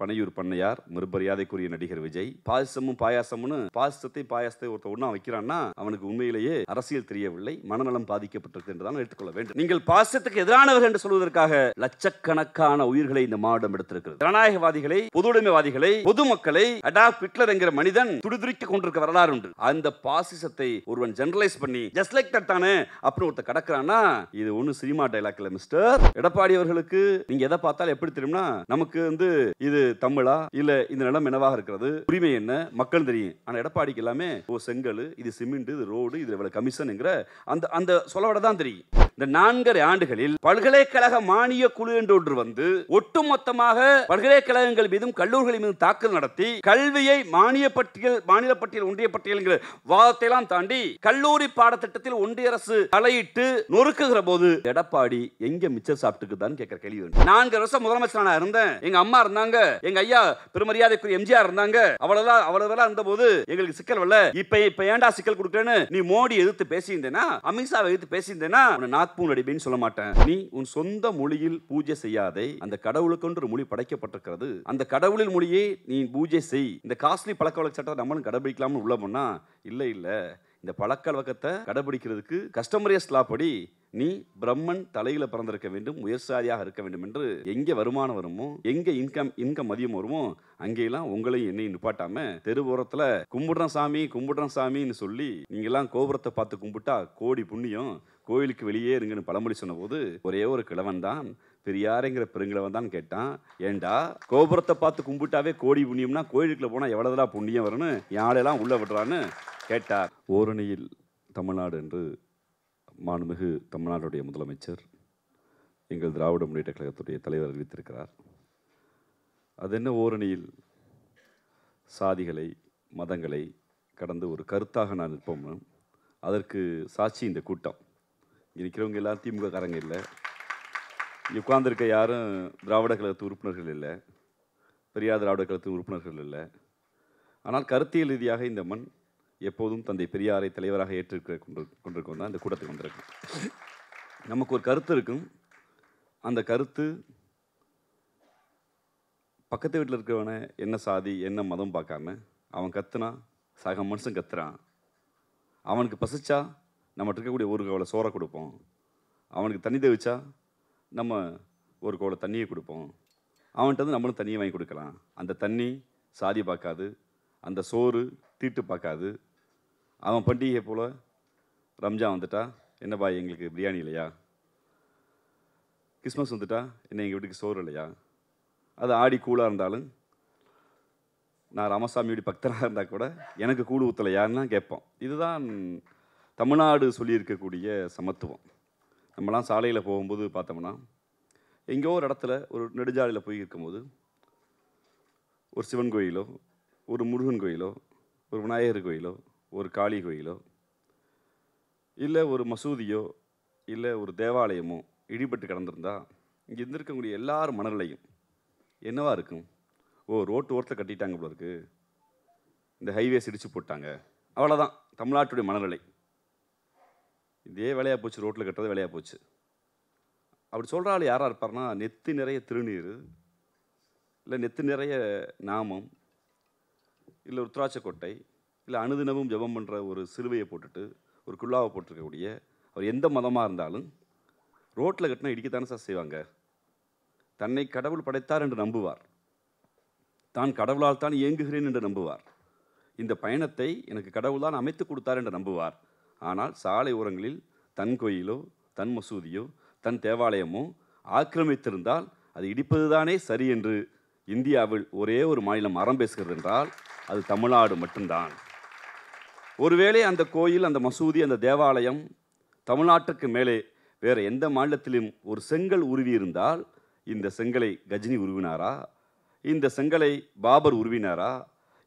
பனையூர் பண்ணையார், மறுமரியாதைக்குரிய நடிகர் விஜய். பாசிசமும் பாயாசம்னு பாயாசத்தை ஒருத்தர் ஒண்ணா வைக்கிறான்னா அவனுக்கு உண்மையிலேயே அரசியல் தெரியவில்லை, மனநலம் பாதிக்கப்பட்டிருக்கு என்றுதான் எடுத்துக்கொள்ள வேண்டும். நீங்கள் பாசிசத்துக்கு எதிரானவர்கள் என்று சொல்வதற்காக லட்சக்கணக்கான உயிர்களை இந்த மாவட்டம் எடுத்திருக்கிறது. ஜனநாயகவாதிகளை, பொதுவுடைமைவாதிகளை, பொதுமக்களை அடால்ஃப் ஹிட்லர் என்கிற மனிதன் துடிதுடித்துக் கொண்டிருக்க வரலாறு உண்டு. அந்த பாசிசத்தை ஒருவன் ஜெனரலைஸ் பண்ணி ஜஸ்ட் லைக் தட் தானே அப்படி ஒருத்தர் கடக்குறான்னா இது ஒன்னும் சினிமா டைலாக் இல்ல மிஸ்டர். எடப்பாடி அவர்களுக்கு நீங்க எதை பார்த்தாலும் எப்படி தெரியும்னா நமக்கு இது தமிழா இல்ல இந்த நிலம் என்னவாக இருக்கிறது, உரிமை என்ன, மக்கள் தெரியும். ஆனா எடப்பாடிக்கு எல்லாமே செங்கல், இது சிமெண்ட், இது ரோடு, இது இவ்வளவு கமிஷன் அந்த சொல்லோட தான் தெரியும். இந்த 4.5 ஆண்டுகளில் பல்கலைக்கழக மானிய குழு என்று ஒன்று வந்து ஒட்டுமொத்தமாக பல்கலைக்கழகங்கள் மீதும் கல்லூரிகள் மீதும் தாக்குதல் நடத்தி கல்வியை மாநில பட்டியல் ஒன்றிய பட்டியல் என்கிற வாதத்தை எல்லாம் தாண்டி கல்லூரி பாடத்திட்டத்தில் ஒன்றிய அரசு தலையிட்டு நொறுக்குகிற போது எடப்பாடி எங்க மிச்சம் சாப்பிட்டுக்குதான் கேட்கிற கேள்வி. 4 வருஷம் முதலமைச்சர் நான் இருந்தேன், எங்க அம்மா இருந்தாங்க, எங்க ஐயா பெருமரியாதைக்குரிய எம்ஜிஆர் இருந்தாங்க, அவ்வளவுதான் இருந்த போது எங்களுக்கு சிக்கல் வரல. இப்ப ஏன்டா சிக்கல் கொடுக்கறேன்னு நீ மோடி எதிர்த்து பேசியிருந்தேனா, அமித்ஷாவை எதிர்த்து பேசியிருந்தேனா நாக்பூர் அடிப்பேன்னு சொல்ல மாட்டேன். நீ உன் சொந்த மொழியில் பூஜை செய்யாதே. அந்த கடவுளுக்கு ஒரு மொழி படைக்கப்பட்டிருக்கிறது, அந்த கடவுளின் மொழியை நீ பூஜை செய். இந்த காஸ்ட்லி பழக்க வழக்க சட்டத்தை நம்மளும் கடைபிடிக்கலாம்னு உள்ள போனா இல்ல இந்த பழக்க வழக்கத்தை கடைபிடிக்கிறதுக்கு கஸ்டமரியஸ் லா படி நீ பிரம்மன் தலையில பிறந்திருக்க வேண்டும், உயர்சாதியாக இருக்க வேண்டும் என்று எங்க வருமானம் வருமோ, எங்க இன்கம் அதிகம் வருமோ அங்கெல்லாம் உங்களையும் என்னையும் நிப்பாட்டாம தெருவோரத்துல கும்பிடுறோம் சாமின்னு சொல்லி நீங்க எல்லாம் கோபுரத்தை பார்த்து கும்பிட்டா கோடி புண்ணியம், கோயிலுக்கு வெளியே இருங்கன்னு பழமொழி சொன்ன போது ஒரே ஒரு கிழவன் தான், பெரியாருங்கிற பெருங்கிழவன் தான் கேட்டான், ஏண்டா கோபுரத்தை பார்த்து கும்பிட்டாவே கோடி புண்ணியம்னா கோயிலுக்குள்ள போனா எவ்வளவுதா புண்ணியம் வரும்னு யாரெல்லாம் உள்ள விடுறான்னு கேட்டார். ஓரணியில் தமிழ்நாடு என்று மாண்புமிகு தமிழ்நாடுடைய முதலமைச்சர் எங்கள் திராவிட முன்னேற்ற கழகத்துடைய தலைவர் அறிவித்திருக்கிறார். அது என்ன ஓரணியில் சாதிகளை மதங்களை கடந்து ஒரு கருத்தாக நான் நிற்போம்னு அதற்கு சாட்சி இந்த கூட்டம். இங்கே நிற்கிறவங்க எல்லாம் திமுக காரங்க இல்லை, இங்கே உட்கார்ந்துருக்க யாரும் திராவிட கழகத்து உறுப்பினர்கள் இல்லை, பெரியார் திராவிட கழகத்து உறுப்பினர்கள் இல்லை. ஆனால் கருத்தியல் ரீதியாக இந்த மண் எப்போதும் தந்தை பெரியாரை தலைவராக ஏற்றிருக்க கொண்டிருக்கோம் தான் இந்த கூட்டத்துக்கு வந்திருக்கும். நமக்கு ஒரு கருத்து இருக்கும், அந்த கருத்து பக்கத்து வீட்டில் இருக்கிறவனை என்ன சாதி என்ன மதம் பார்க்காம அவன் கத்துனா சக மனுஷன் கத்துறான், அவனுக்கு பசிச்சா நம்மகிட்ட இருக்கக்கூடிய ஒரு கவலை சோறை கொடுப்போம், அவனுக்கு தண்ணி தேவைச்சா நம்ம ஒரு கவலை தண்ணியை கொடுப்போம், அவன்கிட்ட வந்து நம்மளும் தண்ணியை வாங்கி கொடுக்கலாம். அந்த தண்ணி சாதி பார்க்காது, அந்த சோறு தீட்டு பார்க்காது. அவன் பண்டிகை போல் ரம்ஜான் வந்துட்டா என்ன பாய் எங்களுக்கு பிரியாணி இல்லையா, கிறிஸ்மஸ் வந்துட்டா என்ன எங்கள் வீட்டுக்கு சோறு இல்லையா, அது ஆடி கூழாக இருந்தாலும் நான் ராமசாமியோட பக்தராக இருந்தால் கூட எனக்கு கூழ் ஊற்றலையான்னு கேட்போம். இதுதான் தமிழ்நாடு சொல்லியிருக்கக்கூடிய சமத்துவம். நம்மலாம் சாலையில் போகும்போது பார்த்தோம்னா எங்கேயோ ஒரு இடத்துல ஒரு நெடுஞ்சாலையில் போய் இருக்கும்போது ஒரு சிவன் கோயிலோ ஒரு முருகன் கோயிலோ ஒரு விநாயகர் கோயிலோ ஒரு காளி கோயிலோ இல்லை ஒரு மசூதியோ இல்லை ஒரு தேவாலயமோ இடிபட்டு கிடந்திருந்தா இங்கே இருந்திருக்கக்கூடிய எல்லாரும் மனநிலையும் என்னவா இருக்கும்? ரோட்டு ஓரத்தில் கட்டிட்டாங்க போல இருக்கு, இந்த ஹைவேஸ் இடிச்சு போட்டாங்க, அவ்வளோதான் தமிழ்நாட்டுடைய மனநிலை. இதே வேலையாக போச்சு, ரோட்டில் கட்டுறது வேலையாக போச்சு. அப்படி சொல்கிற ஆள் யாராக இருப்பார்னா நெத்து நிறைய திருநீர் இல்லை நெத்து நிறைய நாமம் இல்லை ஒரு திராட்சைக்கொட்டை இல்லை அனுதினமும் ஜபம் பண்ணுற ஒரு சிலுவையை போட்டுட்டு ஒரு குல்லாவை போட்டிருக்கக்கூடிய அவர் எந்த மதமாக இருந்தாலும் ரோட்டில் கட்டினா இடிக்கத்தானே சார் செய்வாங்க. தன்னை கடவுள் படைத்தார் என்று நம்புவார், தான் கடவுளால் தான் இயங்குகிறேன் என்று நம்புவார், இந்த பயணத்தை எனக்கு கடவுள் தான் அமைத்து கொடுத்தார் என்று நம்புவார். ஆனால் சாலை ஓரங்களில் தன் கோயிலோ தன் மசூதியோ தன் தேவாலயமோ ஆக்கிரமித்திருந்தால் அது இடிப்பது தானே சரி என்று இந்தியாவில் ஒரே ஒரு மாநிலம் அறம் பேசுகிறது என்றால் அது தமிழ்நாடு மட்டும்தான். ஒருவேளை அந்த கோயில் அந்த மசூதி அந்த தேவாலயம் தமிழ்நாட்டுக்கு மேலே வேறு எந்த மாநிலத்திலும் ஒரு செங்கல் உருவி இருந்தால் இந்த செங்கலை கஜினி உருவினாரா, இந்த செங்கலை பாபர் உருவினாரா,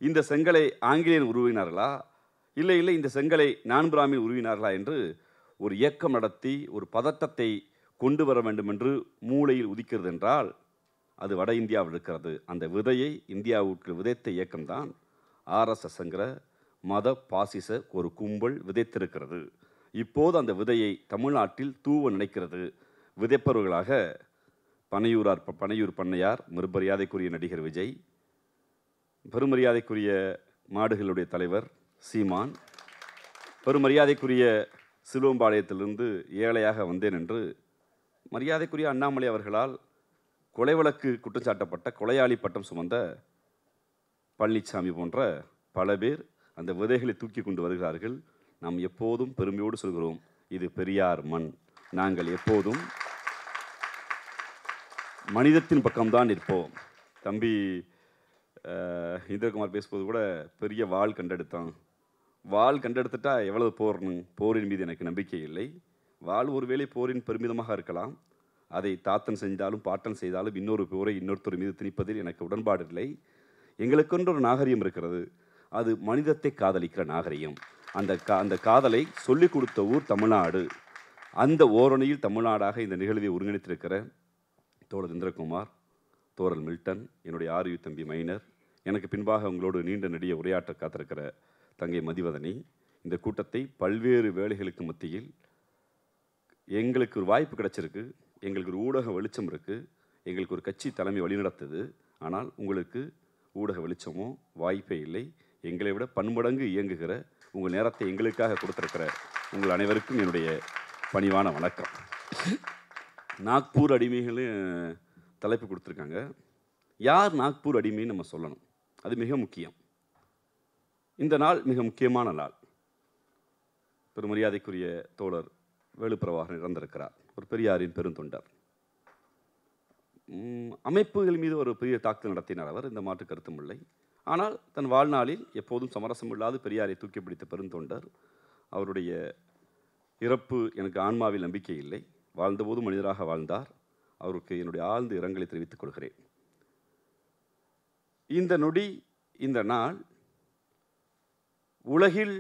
இந்த செங்கலை ஆங்கிலேயன் உருவினார்களா, இல்லை இந்த செங்கலை நான் பிராமின் உருவினார்களா என்று ஒரு இயக்கம் நடத்தி ஒரு பதட்டத்தை கொண்டு வர வேண்டும் என்று மூளையில் உதிக்கிறது என்றால் அது வட இந்தியாவில் இருக்கிறது. அந்த விதையை இந்தியாவுக்கு விதைத்த இயக்கம்தான் ஆர்எஸ்எஸ்ங்கிற மத பாசிச ஒரு கும்பல் விதைத்திருக்கிறது. இப்போது அந்த விதையை தமிழ்நாட்டில் தூவ நினைக்கிறது. விதைப்பவர்களாக பனையூர் பண்ணையார், மறுமரியாதைக்குரிய நடிகர் விஜய், பெருமரியாதைக்குரிய மாடுகளுடைய தலைவர் சீமான், பெருமரியாதைக்குரிய சிலுவம்பாளையத்திலிருந்து ஏழையாக வந்தேன் என்று மரியாதைக்குரிய அண்ணாமலை அவர்களால் கொலை வழக்கு குற்றச்சாட்டப்பட்ட கொலையாளி பட்டம் சுமந்த பழனிசாமி போன்ற பல பேர் அந்த விதைகளை தூக்கி கொண்டு வருகிறார்கள். நாம் எப்போதும் பெருமையோடு சொல்கிறோம், இது பெரியார் மண். நாங்கள் எப்போதும் மனிதத்தின் பக்கம்தான் இருப்போம். தம்பி இந்திரகுமார் பேசும்போது கூட பெரிய வாள் கண்டெடுத்தான். வாள் கண்டெடுத்துட்டா எவ்வளவு போரின் மீது எனக்கு நம்பிக்கை இல்லை. வாள் ஒருவேளை போரின் பெருமிதமாக இருக்கலாம். அதை தாத்தன் செஞ்சாலும் பாட்டன் செய்தாலும் இன்னொரு போரை இன்னொருத்தர் மீது திணிப்பதில் எனக்கு உடன்பாடு இல்லை. எங்களுக்கென்று ஒரு நாகரிகம் இருக்கிறது. அது மனிதத்தை காதலிக்கிற நாகரிகம். அந்த காதலை சொல்லிக் கொடுத்த ஊர் தமிழ்நாடு. அந்த ஓரணியில் தமிழ்நாடாக இந்த நிகழ்வை ஒருங்கிணைத்திருக்கிற தோழர் இந்திரகுமார், தோழர் மில்டன், என்னுடைய ஆர்வி தம்பி மைனர், எனக்கு பின்பாக உங்களோடு நீண்ட நெடிய உரையாற்ற காத்திருக்கிற தங்கை மதிவதனி, இந்த கூட்டத்தை பல்வேறு வேலைகளுக்கு மத்தியில் எங்களுக்கு ஒரு வாய்ப்பு கிடைச்சிருக்கு. எங்களுக்கு ஒரு ஊடக வெளிச்சம் இருக்குது. எங்களுக்கு ஒரு கட்சி தலைமை வழிநடத்துது. ஆனால் உங்களுக்கு ஊடக வெளிச்சமோ வாய்ப்பே இல்லை. எங்களை விட பன்மடங்கு இயங்குகிற உங்கள் நேரத்தை எங்களுக்காக கொடுத்துருக்கிற உங்கள் அனைவருக்கும் என்னுடைய பணிவான வணக்கம். நாக்பூர் அடிமைகள் தலைப்பு கொடுத்துருக்காங்க. யார் நாக்பூர் அடிமைன்னு நம்ம சொல்லணும். அது மிக முக்கியம். இந்த நாள் மிக முக்கியமான நாள். பெருமரியாதைக்குரிய தோழர் வேலுப்பிரபாகரன் இறந்திருக்கிறார். ஒரு பெரியாரின் பெருந்தொண்டர். அமைப்புகள் மீது ஒரு பெரிய தாக்குதல் நடத்தினார் அவர், இந்த மாற்று கருத்தும் இல்லை. ஆனால் தன் வாழ்நாளில் எப்போதும் சமரசம் இல்லாது பெரியாரை தூக்கி பிடித்த பெருந்தொண்டர். அவருடைய இறப்பு எனக்கு ஆன்மாவில் நம்பிக்கை இல்லை. வாழ்ந்தபோது மனிதராக வாழ்ந்தார். அவருக்கு என்னுடைய ஆழ்ந்த இரங்கலை தெரிவித்துக் கொள்கிறேன். இந்த நொடி, இந்த நாள், உலகில்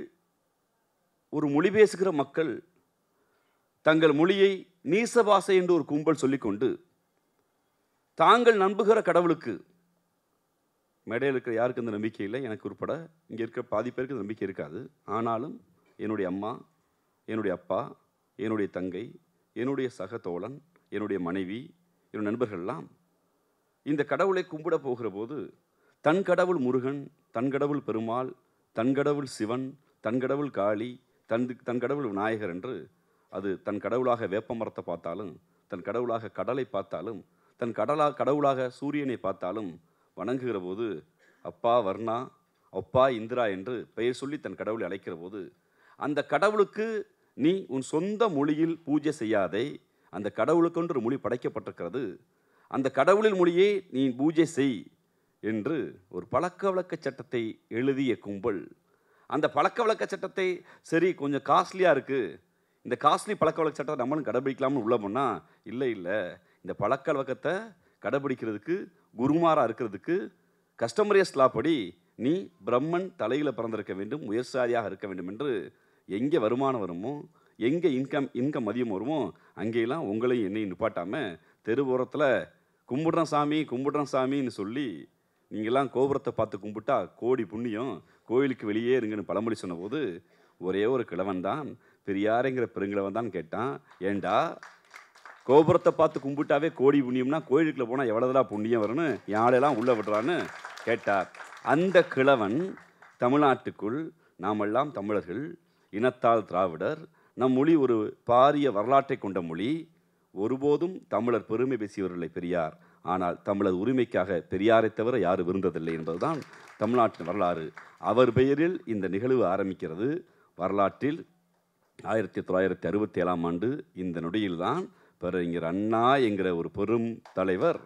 ஒரு மொழி பேசுகிற மக்கள் தங்கள் மொழியை நீசபாசை என்று ஒரு கும்பல் சொல்லிக்கொண்டு தாங்கள் நம்புகிற கடவுளுக்கு, மேடையில் இருக்கிற யாருக்கு அந்த நம்பிக்கை இல்லை, எனக்கு உட்பட இங்கே இருக்கிற பாதி பேருக்கு நம்பிக்கை இருக்காது. ஆனாலும் என்னுடைய அம்மா, என்னுடைய அப்பா, என்னுடைய தங்கை, என்னுடைய சக தோழன், என்னுடைய மனைவி, என்னுடைய நண்பர்கள்லாம் இந்த கடவுளை கும்பிட போகிற போது தன் கடவுள் முருகன், தன் கடவுள் பெருமாள், தன் கடவுள் சிவன், தன் கடவுள் காளி, தன் கடவுள் விநாயகர் என்று, அது தன் கடவுளாக வேப்ப மரத்தை பார்த்தாலும், தன் கடவுளாக கடலை பார்த்தாலும், தன் கடவுளாக சூரியனை பார்த்தாலும் வணங்குகிற போது அப்பா வர்ணா, அப்பா இந்திரா என்று பெயர் சொல்லி தன் கடவுளை அழைக்கிற போது, அந்த கடவுளுக்கு நீ உன் சொந்த மொழியில் பூஜை செய்யாதே. அந்த கடவுளுக்கென்று ஒரு மொழி படைக்கப்பட்டிருக்கிறது. அந்த கடவுளின் மொழியே நீ பூஜை செய் என்று ஒரு பழக்க வழக்க சட்டத்தை எழுதிய கும்பல். அந்த பழக்க வழக்க சட்டத்தை சரி கொஞ்சம் காஸ்ட்லியாக இருக்குது, இந்த காஸ்ட்லி பழக்க வழக்க சட்டத்தை நம்மளும் கடைபிடிக்கலாம்னு உள்ள போனால், இல்லை இந்த பழக்க வழக்கத்தை கடைபிடிக்கிறதுக்கு, குருமாராக இருக்கிறதுக்கு கஸ்டமரியஸ் லா படி நீ பிரம்மன் தலையில் பிறந்திருக்க வேண்டும், உயர்சாதியாக இருக்க வேண்டும் என்று எங்கே வருமானம் வருமோ, எங்கே இன்கம் அதிகம் வருமோ அங்கேயெல்லாம் உங்களையும் என்னையும் நிப்பாட்டாமல் தெருவோரத்தில் கும்பிடுறேன் சாமின்னு சொல்லி நீங்கள்லாம் கோபுரத்தை பார்த்து கும்பிட்டா கோடி புண்ணியம், கோயிலுக்கு வெளியே இருங்கன்னு பழமொழி சொன்னபோது ஒரே ஒரு கிழவன் தான், பெரியாருங்கிற பெருங்கிழவன் தான் கேட்டான், ஏண்டா கோபுரத்தை பார்த்து கும்பிட்டாவே கோடி புண்ணியம்னா கோயிலுக்குள்ள போனால் எவ்வளோதெல்லாம் புண்ணியம் வரும்னு யாரெல்லாம் உள்ளே விடுறான்னு கேட்டார். அந்த கிழவன் தமிழ்நாட்டுக்குள் நாமெல்லாம் தமிழர்கள், இனத்தால் திராவிடர், நம் மொழி ஒரு பாரிய வரலாற்றை கொண்ட மொழி, ஒருபோதும் தமிழர் பெருமை பேசியவர்களை பெரியார், ஆனால் தமிழர் உரிமைக்காக பெரியாரை தவிர யாரும் விருந்ததில்லை என்பதுதான் தமிழ்நாட்டின் வரலாறு. அவர் பெயரில் இந்த நிகழ்வு ஆரம்பிக்கிறது. வரலாற்றில் 1967ஆம் ஆண்டு இந்த நொடியில்தான் பேரறிஞர் அண்ணா என்கிற ஒரு பெரும் தலைவர்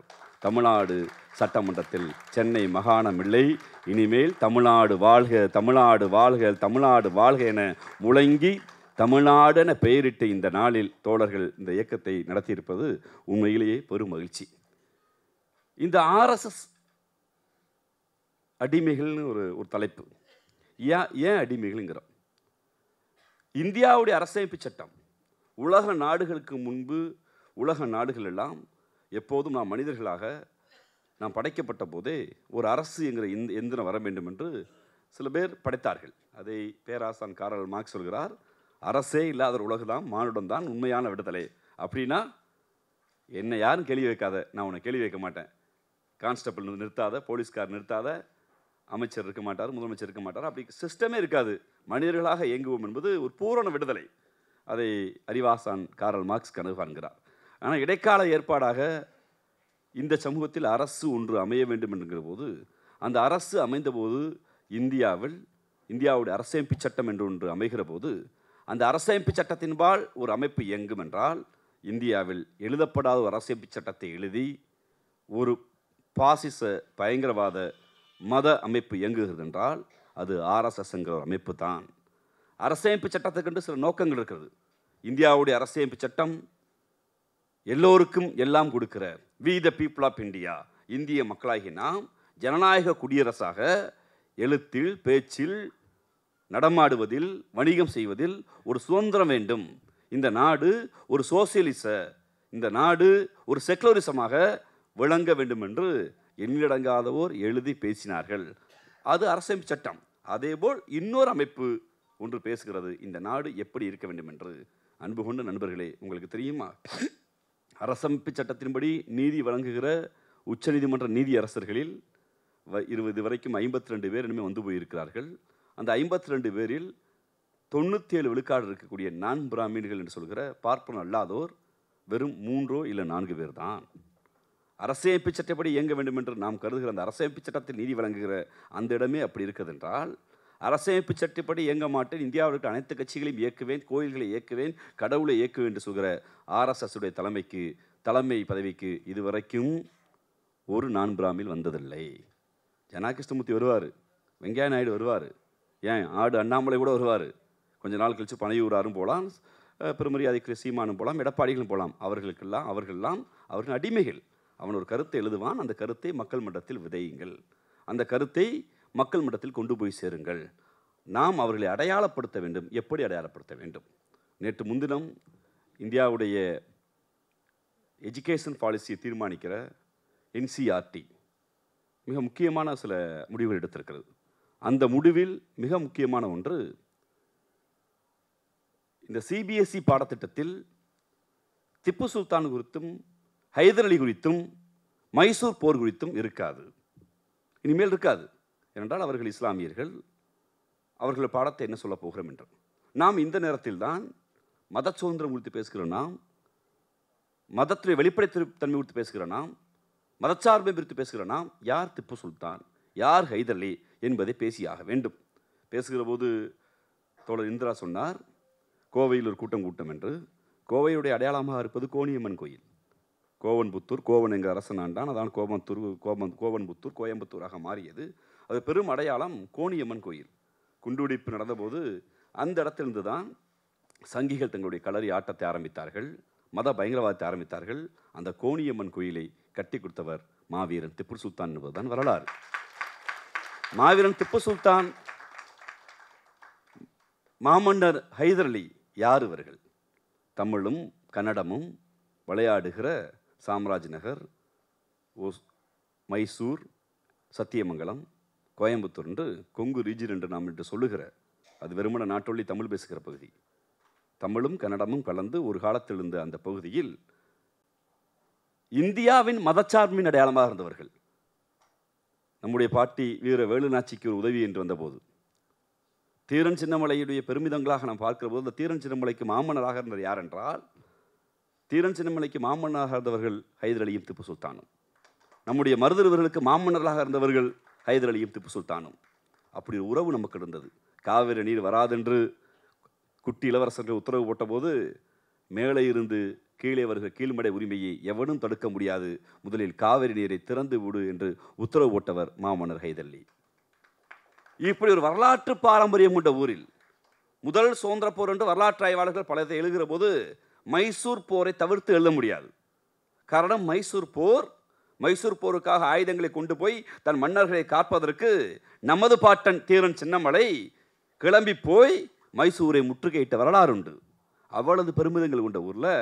தமிழ்நாடு சட்டமன்றத்தில் சென்னை மாகாணம் இல்லை, இனிமேல் தமிழ்நாடு வாழ்க, தமிழ்நாடு வாழ்க, தமிழ்நாடு வாழ்க என முழங்கி தமிழ்நாடு என பெயரிட்டு இந்த நாளில் தோழர்கள் இந்த இயக்கத்தை நடத்தியிருப்பது உண்மையிலேயே பெரும் மகிழ்ச்சி. இந்த ஆர்எஸ்எஸ் அடிமைகள்னு ஒரு தலைப்பு. ஏன் அடிமைகள்ங்கிறோம்? இந்தியாவுடைய அரசமைப்பு சட்டம் உலக நாடுகளுக்கு முன்பு உலக நாடுகள் எல்லாம் எப்போதும் நாம் மனிதர்களாக நாம் படைக்கப்பட்ட போதே ஒரு அரசு என்கிற எந்திரம் வர வேண்டும் என்று சில பேர் படைத்தார்கள். அதை பேராசான் காரல் மார்க்ஸ் சொல்கிறார், அரசே இல்லாத உலகுதான் மானுடம் தான் உண்மையான விடுதலை. அப்படின்னா என்னை யாரும் கேள்வி வைக்காத, நான் உன்னை கேள்வி வைக்க மாட்டேன். கான்ஸ்டபிள் நிறுத்தாத, போலீஸ்கார் நிறுத்தாத, அமைச்சர் இருக்க மாட்டார், முதலமைச்சர் இருக்க மாட்டார். அப்படி சிஸ்டமே இருக்காது. மனிதர்களாக இயங்குவோம் என்பது ஒரு பூரண விடுதலை. அதை அறிவாசான் காரல் மார்க்ஸ் கனவு காண்கிறார். ஆனால் இடைக்கால ஏற்பாடாக இந்த சமூகத்தில் அரசு ஒன்று அமைய வேண்டும் என்கிற போது, அந்த அரசு அமைந்தபோது இந்தியாவுடைய அரசமைப்பு சட்டம் என்று ஒன்று அமைகிற போது, அந்த அரசமைப்பு சட்டத்தின்பால் ஒரு அமைப்பு இயங்கும் என்றால், இந்தியாவில் எழுதப்படாத ஒரு அரசமைப்பு சட்டத்தை எழுதி ஒரு பாசிச பயங்கரவாத மத அமைப்பு இயங்குகிறது என்றால் அது ஆர்எஸ்எஸ்ங்கிற ஒரு அமைப்பு தான். அரசமைப்பு சட்டத்துக்கென்று சில நோக்கங்கள் இருக்கிறது. இந்தியாவுடைய அரசமைப்பு சட்டம் எல்லோருக்கும் எல்லாம் கொடுக்கிற we the people of India, இந்திய மக்களாகி நாம் ஜனநாயக குடியரசாக எழுத்தில், பேச்சில், நடமாடுவதில், வணிகம் செய்வதில் ஒரு சுதந்திரம் வேண்டும். இந்த நாடு ஒரு சோசியலிச, இந்த நாடு ஒரு செக்குலரிசமாக விளங்க வேண்டும் என்று எண்ணிலடங்காதவோர் எழுதி பேசினார்கள். அது அரசமைப்பு சட்டம். அதேபோல் இன்னொரு அமைப்பு ஒன்று பேசுகிறது, இந்த நாடு எப்படி இருக்க வேண்டும் என்று. அன்பு கொண்ட நண்பர்களே, உங்களுக்கு தெரியுமா, அரசமைப்பு சட்டத்தின்படி நீதி வழங்குகிற உச்சநீதிமன்ற நீதி அரசர்களில் 20 வரைக்கும் 52 பேர் இனிமேல் வந்து போயிருக்கிறார்கள். அந்த 52 பேரில் 97 விழுக்காடு இருக்கக்கூடிய நான் பிராமீன்கள் என்று சொல்கிற பார்ப்பன அல்லாதோர் வெறும் 3 இல்லை 4 பேர் தான். அரசமைப்பு சட்டப்படி இயங்க வேண்டும் என்று நாம் கருதுகிற அந்த அரசமைப்பு சட்டத்தில் நீதி வழங்குகிற அந்த இடமே அப்படி இருக்கிறது என்றால், அரசமைப்பு சட்டப்படி இயங்க மாட்டேன், இந்தியாவில் இருக்கிற அனைத்து கட்சிகளையும் இயக்குவேன், கோயில்களை இயக்குவேன், கடவுளை இயக்குவேன் என்று சொல்கிற ஆர்எஸ்எஸ்ஸுடைய தலைமை பதவிக்கு இதுவரைக்கும் ஒரு நான் பிராமில் வந்ததில்லை. ஜனா கிருஷ்ணமூர்த்தி வருவார், வெங்கையா நாயுடு வருவார், ஏன் ஆடு அண்ணாமலை கூட வருவார், கொஞ்ச நாள் கழித்து பனையூராரும் போகலாம், பெருமரியாதைக்குரிய சீமானும் போகலாம், எடப்பாடிகளும் போகலாம். அவர்களெல்லாம் அவர்கள் அடிமைகள். அவன் ஒரு கருத்தை எழுதுவான், அந்த கருத்தை மக்கள் மன்றத்தில் விதையுங்கள், அந்த கருத்தை மக்கள் மன்றத்தில் கொண்டு போய் சேருங்கள். நாம் அவர்களை அடையாளப்படுத்த வேண்டும். எப்படி அடையாளப்படுத்த வேண்டும்? நேற்று முன்தினம் இந்தியாவுடைய எஜுகேஷன் பாலிசியை தீர்மானிக்கிற என்சிஆர்டி மிக முக்கியமான சில முடிவுகள் எடுத்திருக்கிறது. அந்த முடிவில் மிக முக்கியமான ஒன்று, இந்த சிபிஎஸ்இ பாடத்திட்டத்தில் திப்பு சுல்தான் குறித்தும், ஹைதர் அலி குறித்தும், மைசூர் போர் குறித்தும் இருக்காது. இனிமேல் இருக்காது. ஏனென்றால் அவர்கள் இஸ்லாமியர்கள், அவர்கள் பாடத்தை என்ன சொல்ல போகிறோம் என்று. நாம் இந்த நேரத்தில் தான் மத சுதந்திரம் குறித்து பேசுகிற நாம், மதத்துடைய வெளிப்படைத்தன்மை குறித்து பேசுகிற நாம், மதச்சார்பை குறித்து பேசுகிற நாம், யார் திப்பு சுல்தான், யார் ஹைதர் அலி என்பதை பேசியாக வேண்டும். பேசுகிற போது தோழர் இந்திரா சொன்னார், கோவையில் ஒரு கூட்டம் என்று. கோவையுடைய அடையாளமாக இருப்பது கோணியம்மன் கோயில். கோவன்புத்தூர், கோவன் என்கிற அரசன் ஆண்டான், அதான் கோவன்புத்தூர் கோயம்புத்தூராக மாறியது. அது பெரும் அடையாளம் கோணியம்மன் கோயில். குண்டுவெடிப்பு நடந்தபோது அந்த இடத்திலிருந்து தான் சங்கிகள் தங்களுடைய களரி ஆட்டத்தை ஆரம்பித்தார்கள், மத பயங்கரவாதத்தை ஆரம்பித்தார்கள். அந்த கோணியம்மன் கோயிலை கட்டி கொடுத்தவர் மாவீரன் திப்பு சுல்தான் என்பதுதான் வரலாறு. மாவீரன் திப்பு சுல்தான், மாமன்னர் ஹைதர் அலி யார்? இவர்கள் தமிழும் கன்னடமும் விளையாடுகிற சாம்ராஜ் நகர், மைசூர், சத்தியமங்கலம், கோயம்புத்தூர் என்று கொங்கு ரீஜன் என்று நாம் என்று சொல்லுகிற, அது வெறுமன நாட்டொள்ளி தமிழ் பேசுகிற பகுதி. தமிழும் கன்னடமும் கலந்து ஒரு காலத்தில் இருந்த அந்த பகுதியில் இந்தியாவின் மதச்சார்பின் அடையாளமாக இருந்தவர்கள். நம்முடைய பாட்டி வீர வேலுநாச்சிக்கு ஒரு உதவி என்று வந்தபோது, தீரன் சின்னமலையுடைய பெருமிதங்களாக நாம் பார்க்கிற போது, அந்த தீரன் சின்னமலைக்கு மாமன்னராக இருந்தவர் யார் என்றால், தீரன் சின்னமலைக்கு மாமன்னராக இருந்தவர்கள் ஹைதர் அலியும் திப்பு சுல்தானும். நம்முடைய மருதவர்களுக்கு மாமன்னராக இருந்தவர்கள் ஹைதர் அலியும் திப்பு சுல்தானும். அப்படி ஒரு உறவு நமக்கு இருந்தது. காவிரி நீர் வராதென்று குட்டி இளவரசர்கள் உத்தரவு போட்டபோது, மேலே இருந்து கீழே வருகிற கீழ்மடை உரிமையை எவனும் தடுக்க முடியாது, முதலில் காவிரி நீரை திறந்து விடு என்று உத்தரவு போட்டவர் மாமன்னர் ஹைதர் அலி. இப்படி ஒரு வரலாற்று பாரம்பரியம் கொண்ட ஊரில் முதல் சுதந்திர போர் என்று வரலாற்று ஆய்வாளர்கள் பலத்தை எழுதுகிற போது மைசூர் போரை தவிர்த்து எழுத முடியாது. காரணம், மைசூர் போருக்காக ஆயுதங்களை கொண்டு போய் தன் மன்னர்களை காப்பதற்கு நமது பாட்டன் தீரன் சின்னமலை கிளம்பி போய் மைசூரை முற்றுகையிட்ட வரலாறு உண்டு. அவ்வளவு பெருமிதங்கள் கொண்ட ஊரில்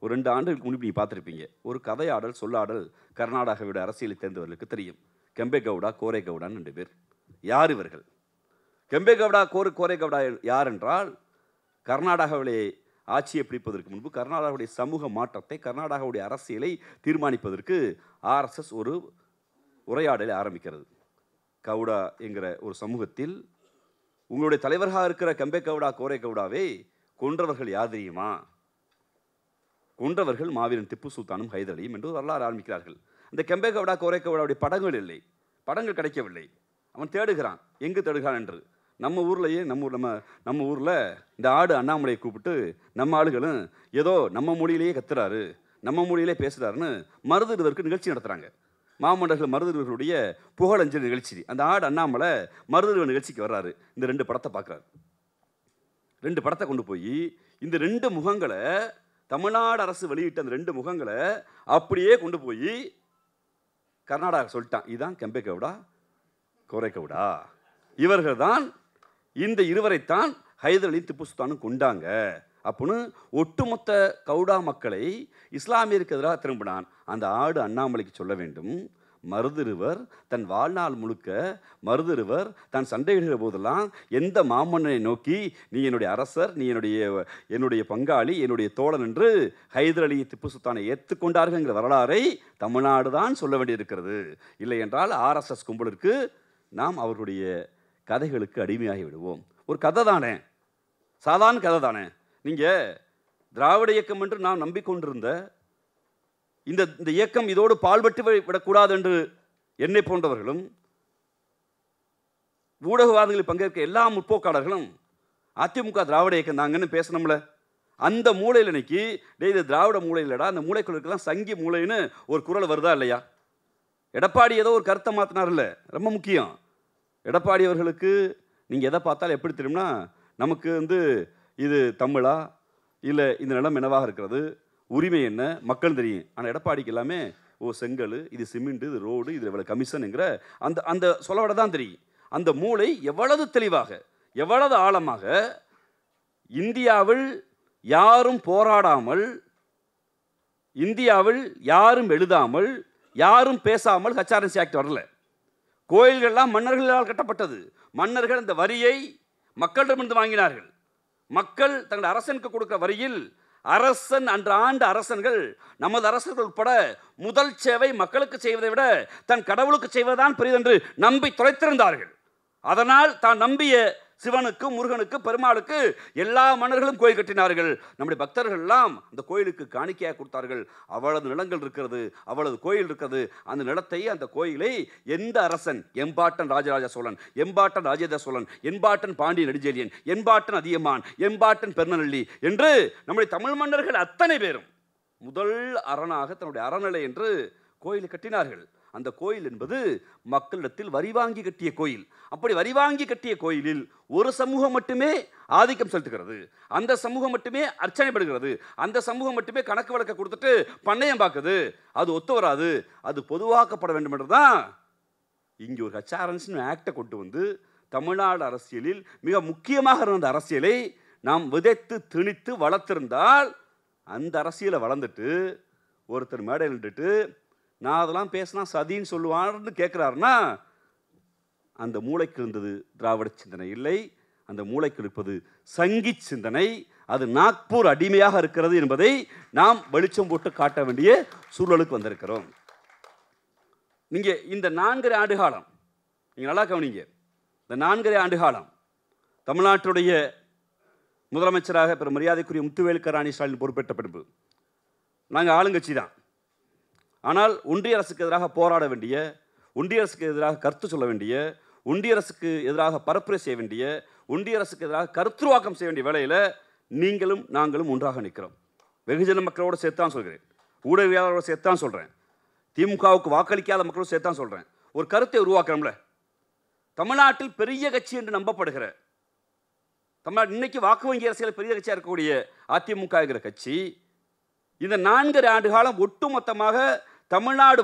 ஒரு 2 ஆண்டுகளுக்கு முன்பு நீங்கள் பார்த்துருப்பீங்க, ஒரு கதையாடல் சொல்லாடல் கர்நாடகாவோட அரசியலை தேர்ந்தவர்களுக்கு தெரியும். கெம்பேகவுடா, கோரேகவுடான்னு 2 பேர். யார் இவர்கள்? கெம்பேகவுடா, கோரேகவுடா யார் என்றால், கர்நாடகாவிலே ஆட்சியை பிடிப்பதற்கு முன்பு கர்நாடகாவுடைய சமூக மாற்றத்தை, கர்நாடகாவுடைய அரசியலை தீர்மானிப்பதற்கு ஆர்எஸ்எஸ் ஒரு உரையாடலை ஆரம்பிக்கிறது. கவுடா என்கிற ஒரு சமூகத்தில் உங்களுடைய தலைவராக இருக்கிற கம்பேகவுடா, கோரேகவுடாவை கொன்றவர்கள் யார் தெரியுமா? கொன்றவர்கள் மாவீரன் திப்பு சுல்தானும் ஹைதர் அலியும் என்று வரலாறு ஆரம்பிக்கிறார்கள். இந்த கம்பேகவுடா, கோரேகவுடாவுடைய படங்கள் இல்லை, படங்கள் கிடைக்கவில்லை. அவன் தேடுகிறான், எங்கு தேடுகிறான் என்று. நம்ம ஊர்லேயே நம்ம ஊரில் இந்த ஆடு அண்ணாமலையை கூப்பிட்டு நம்ம ஆளுகளும் ஏதோ நம்ம மொழியிலேயே கத்துறாரு, நம்ம மொழியிலே பேசுகிறாருன்னு மருதுடுவருக்கு நிகழ்ச்சி நடத்துகிறாங்க. மாமண்டர்கள் மருதுடுவர்களுடைய புகழஞ்சல் நிகழ்ச்சி. அந்த ஆடு அண்ணாமலை மருதுடுவர் நிகழ்ச்சிக்கு வர்றாரு. இந்த 2 படத்தை பார்க்குறாரு. 2 படத்தை கொண்டு போய் இந்த 2 முகங்களை, தமிழ்நாடு அரசு வெளியிட்ட அந்த 2 முகங்களை அப்படியே கொண்டு போய் கர்நாடகா சொல்லிட்டான், இதுதான் கம்பேகவுடா, கோரேகவுடா, இவர்கள் தான், இந்த இருவரைத்தான் ஹைதர் அலி திப்பு சுல்தானும் கொண்டாங்க அப்படின்னு ஒட்டுமொத்த கவுடா மக்களை இஸ்லாமியருக்கு எதிராக திரும்பினான். அந்த ஆடு அண்ணாமலைக்கு சொல்ல வேண்டும், மருதிருவர் தன் வாழ்நாள் முழுக்க மருதிருவர் தான் சண்டையிடுகிற போதெல்லாம் எந்த மாமன்னனை நோக்கி நீ என்னுடைய அரசர், நீ என்னுடைய பங்காளி, என்னுடைய தோழன் என்று ஹைதர் அலி திப்பு சுல்தானை ஏற்றுக்கொண்டார்கள் என்கிற வரலாறை தமிழ்நாடு தான் சொல்ல வேண்டியிருக்கிறது. இல்லை என்றால் ஆர்எஸ்எஸ் கும்பலுக்கு நாம் அவர்களுடைய கதைகளுக்கு அடிமையாகி விடுவோம். ஒரு கதை தானே, சாதாரண கதை தானே. நீங்கள் திராவிட இயக்கம் என்று நாம் நம்பிக்கொண்டிருந்த இந்த இயக்கம் இதோடு பால்பட்டு விடக்கூடாது என்று என்னை போன்றவர்களும் ஊடகவாதிகளில் பங்கேற்க எல்லா முற்போக்காளர்களும் அதிமுக திராவிட இயக்கம் தாங்கன்னு பேசணும்ல. அந்த மூலையில் இன்னைக்கு இது திராவிட மூலையிலடா, அந்த மூளைக்குள்ளுக்கெல்லாம் சங்கி மூளைன்னு ஒரு குரல் வருதா இல்லையா? எடப்பாடி ஏதோ ஒரு கருத்தை மாற்றினார்ல, ரொம்ப முக்கியம். எடப்பாடி அவர்களுக்கு நீங்கள் எதை பார்த்தாலும் எப்படி தெரியும்னா, நமக்கு இது தமிழா இல்லை இந்த நிலம் என்னவாக இருக்கிறது, உரிமை என்ன, மக்கள் தெரியும். ஆனால் எடப்பாடிக்கு எல்லாமே செங்கல், இது சிமெண்ட், இது ரோடு, இது இவ்வளோ கமிஷனுங்கிற அந்த சொல்லவிட தான் தெரியும். அந்த மூளை எவ்வளவு தெளிவாக, எவ்வளவு ஆழமாக இந்தியாவில் யாரும் போராடாமல், இந்தியாவில் யாரும் எழுதாமல், யாரும் பேசாமல் ஹெச்ஆர்என்சி ஆக்ட் வரல. கோயில்கள்லாம் மன்னர்களால் கட்டப்பட்டது. மன்னர்கள் அந்த வரியை மக்களிடமிருந்து வாங்கினார்கள். மக்கள் தங்கள் அரசனுக்கு கொடுக்கிற வரியில் அரசன் அன்று ஆண்ட அரசன்கள், நமது அரசர்கள் உட்பட முதல் சேவை மக்களுக்கு செய்வதை விட தன் கடவுளுக்கு செய்வதுதான் பெரியதென்று நம்பி தொலைத்திருந்தார்கள். அதனால் தான் நம்பிய சிவனுக்கு, முருகனுக்கு, பெருமாளுக்கு எல்லா மன்னர்களும் கோயில் கட்டினார்கள். நம்முடைய பக்தர்கள் எல்லாம் அந்த கோயிலுக்கு காணிக்கையாக கொடுத்தார்கள். அவ்வளவு நிலங்கள் இருக்கிறது, அவ்வளவு கோயில் இருக்கிறது. அந்த நிலத்தை, அந்த கோயிலை எந்த அரசன், எம்பாட்டன் ராஜராஜ சோழன், எம்பாட்டன் ராஜேந்திர சோழன், என்பாட்டன் பாண்டிய நெடுஞ்செழியன், என்பாட்டன் அதியமான், எம்பாட்டன் பெருநெல்லி என்று நம்முடைய தமிழ் மன்னர்கள் அத்தனை பேரும் முதல் அரணாக தன்னுடைய அறநிலை என்று கோயிலை கட்டினார்கள். அந்த கோயில் என்பது மக்களிடத்தில் வரி வாங்கி கட்டிய கோயில். அப்படி வரி வாங்கி கட்டிய கோயிலில் ஒரு சமூகம் மட்டுமே ஆதிக்கம் செலுத்துகிறது, அந்த சமூகம் மட்டுமே அர்ச்சனைப்படுகிறது, அந்த சமூகம் மட்டுமே கணக்கு வழக்க கொடுத்துட்டு பண்ணையம் பார்க்குது. அது ஒத்து வராது, அது பொதுவாக்கப்பட வேண்டும் என்றுதான் இங்கே ஒரு ஹெச்ஆர்என்சி ஆக்டை கொண்டு வந்து தமிழ்நாடு அரசியலில் மிக முக்கியமாக இருந்த அரசியலை நாம் விதைத்து திணித்து வளர்த்திருந்தால், அந்த அரசியலை வளர்ந்துட்டு ஒருத்தர் மேடையில் நின்றுட்டு நான் அதெல்லாம் பேசினா சதின்னு சொல்லுவான்னு கேட்குறாருன்னா, அந்த மூளைக்கு இருந்தது திராவிட சிந்தனை இல்லை, அந்த மூளைக்கு இருப்பது சங்கி சிந்தனை. அது நாக்பூர் அடிமையாக இருக்கிறது என்பதை நாம் வெளிச்சம் போட்டு காட்ட வேண்டிய சூழலுக்கு வந்திருக்கிறோம். நீங்கள் இந்த 4.5 ஆண்டு காலம் நீங்கள் நல்லா கவனிங்க. இந்த 4.5 ஆண்டு காலம் தமிழ்நாட்டுடைய முதலமைச்சராக பெரும் மரியாதைக்குரிய முத்துவேல் கருணாநிதி ஸ்டாலின் பொறுப்பேற்ற பின்பு நாங்கள் ஆளுங்கட்சி தான். ஆனால் ஒன்றிய அரசுக்கு எதிராக போராட வேண்டிய, ஒன்றிய அரசுக்கு எதிராக கருத்து சொல்ல வேண்டிய, ஒன்றிய அரசுக்கு எதிராக பரப்புரை செய்ய வேண்டிய, ஒன்றிய அரசுக்கு எதிராக கருத்துருவாக்கம் செய்ய வேண்டிய வேளையில் நீங்களும் நாங்களும் ஒன்றாக நிற்கிறோம். வெகுஜன மக்களோடு சேர்த்தான் சொல்கிறேன், ஊடகவியலாளரோடு சேர்த்தான் சொல்கிறேன், திமுகவுக்கு வாக்களிக்காத மக்களோடு சேர்த்தான் சொல்கிறேன். ஒரு கருத்தை உருவாக்குறோம்ல. தமிழ்நாட்டில் பெரிய கட்சி என்று நம்பப்படுகிற, தமிழ்நாடு இன்னைக்கு வாக்கு வங்கி அரசியல் பெரிய கட்சியாக இருக்கக்கூடிய அதிமுக என்கிற கட்சி இந்த 4.5 ஆண்டு காலம் ஒட்டுமொத்தமாக தமிழ்நாடு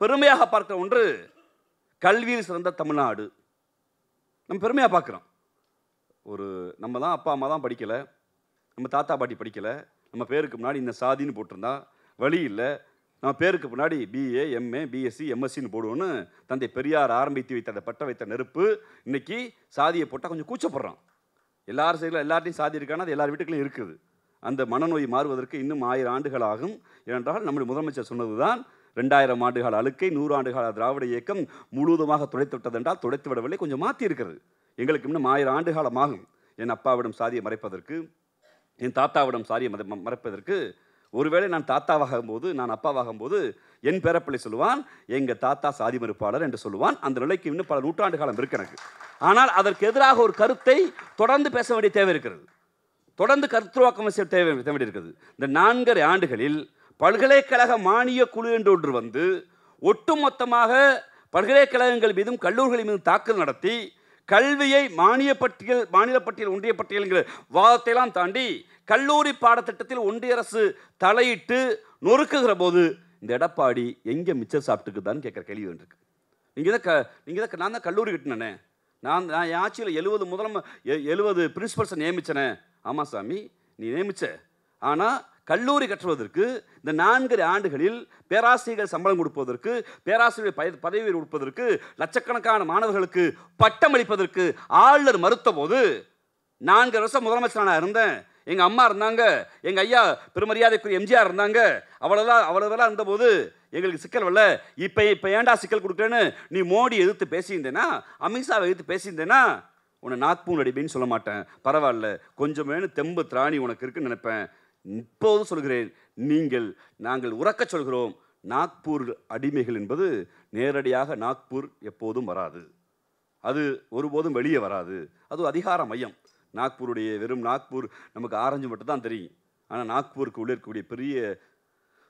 பெருமையாக பார்க்கிற ஒன்று கல்வியில் சிறந்த தமிழ்நாடு. நம்ம பெருமையாக பார்க்குறோம். நம்ம தான் அப்பா அம்மா தான் படிக்கலை, நம்ம தாத்தா பாட்டி படிக்கலை, நம்ம பேருக்கு முன்னாடி இந்த சாதின்னு போட்டிருந்தா வழி இல்லை, நம்ம பேருக்கு முன்னாடி பிஏ, எம்ஏ, பிஎஸ்சி, எம்எஸ்சின்னு போடுவோன்னு தந்தை பெரியார் ஆரம்பித்து வைத்த அந்த பட்ட வைத்த நெருப்பு இன்னைக்கு சாதியை போட்டால் கொஞ்சம் கூச்சப்படுறோம். எல்லாரும் சைடில் எல்லார்ட்டையும் சாதி இருக்கானா, அது எல்லார் வீட்டுக்குலையும் இருக்குது. அந்த மனநோய் மாறுவதற்கு இன்னும் 1000 ஆண்டுகள் ஆகும். ஏனென்றால் நம்முடைய முதலமைச்சர் சொன்னதுதான் 2000 ஆண்டுகால அழுக்கை 100 ஆண்டுகால திராவிட இயக்கம் முழுவதுமாக துடைத்துவிட்டது என்றால் துடைத்து விடவில்லை, கொஞ்சம் மாற்றி இருக்கிறது. எங்களுக்கு இன்னும் 1000 ஆண்டு காலம் ஆகும் என் அப்பாவிடம் சாதியை மறைப்பதற்கு, என் தாத்தாவிடம் சாதியை மறைப்பதற்கு. ஒருவேளை நான் தாத்தாவாகும் போது, நான் அப்பாவாகும் போது என் பேரப்பிள்ளை சொல்லுவான், எங்கள் தாத்தா சாதி மறுப்பாளர் என்று சொல்லுவான். அந்த நிலைக்கு இன்னும் பல நூற்றாண்டு காலம் இருக்கு எனக்கு. ஆனால் அதற்கு எதிராக ஒரு கருத்தை தொடர்ந்து பேச வேண்டிய தேவை இருக்கிறது, தொடர்ந்து கருத்துருவாக்கம் செய்ய தேவை இருக்கிறது. இந்த 4.5 ஆண்டுகளில் பல்கலைக்கழக மானிய குழு என்று ஒன்று வந்து ஒட்டுமொத்தமாக பல்கலைக்கழகங்கள் மீதும் கல்லூரிகள் மீதும் தாக்குதல் நடத்தி கல்வியை மானிய பட்டியல், மாநில பட்டியல், ஒன்றிய பட்டியல் என்கிற வாதத்தையெல்லாம் தாண்டி கல்லூரி பாடத்திட்டத்தில் ஒன்றிய அரசு தலையிட்டு நொறுக்குகிற போது இந்த எடப்பாடி எங்கே மிச்சம் சாப்பிட்டுக்குதான்னு கேட்குற கேள்வி இருக்கு. நான் தான் கல்லூரி கட்டினேனே, நான் என் ஆட்சியில் 70 பிரின்சிபல்ஸை நியமித்தனே. ஆமாம் சாமி, நீ நியமிச்ச. ஆனால் கல்லூரி கற்றுவதற்கு இந்த 4.5 ஆண்டுகளில் பேராசிரியர்கள் சம்பளம் கொடுப்பதற்கு, பேராசிரியர் பதவி கொடுப்பதற்கு, லட்சக்கணக்கான மாணவர்களுக்கு பட்டம் அளிப்பதற்கு ஆளுநர் மறுத்த போது 4 வருஷம் முதலமைச்சர் நான் இருந்தேன். எங்கள் அம்மா இருந்தாங்க, எங்கள் ஐயா பெருமரியாதைக்குரிய எம்ஜிஆர் இருந்தாங்க, அவ்வளோதான் இருந்தபோது எங்களுக்கு சிக்கல் வரல. இப்போ ஏன்டா சிக்கல் கொடுக்குறேன்னு நீ மோடி எதிர்த்து பேசியிருந்தேனா, அமித்ஷாவை எதிர்த்து பேசியிருந்தேனா, உன்னை நாக்பூர் அடிப்பேன்னு சொல்ல மாட்டேன். பரவாயில்ல, கொஞ்சம் வேணும் தெம்பு திராணி உனக்கு இருக்குன்னு நினைப்பேன். இப்போது சொல்கிறேன், நாங்கள் உறக்க சொல்கிறோம், நாக்பூர் அடிமைகள் என்பது நேரடியாக நாக்பூர் எப்போதும் வராது, அது ஒருபோதும் வெளியே வராது. அது ஒரு அதிகார மையம். நாக்பூருடைய வெறும் நாக்பூர் நமக்கு ஆரஞ்சு மட்டும் தான் தெரியும். ஆனால் நாக்பூருக்கு உள்ளே இருக்கக்கூடிய பெரிய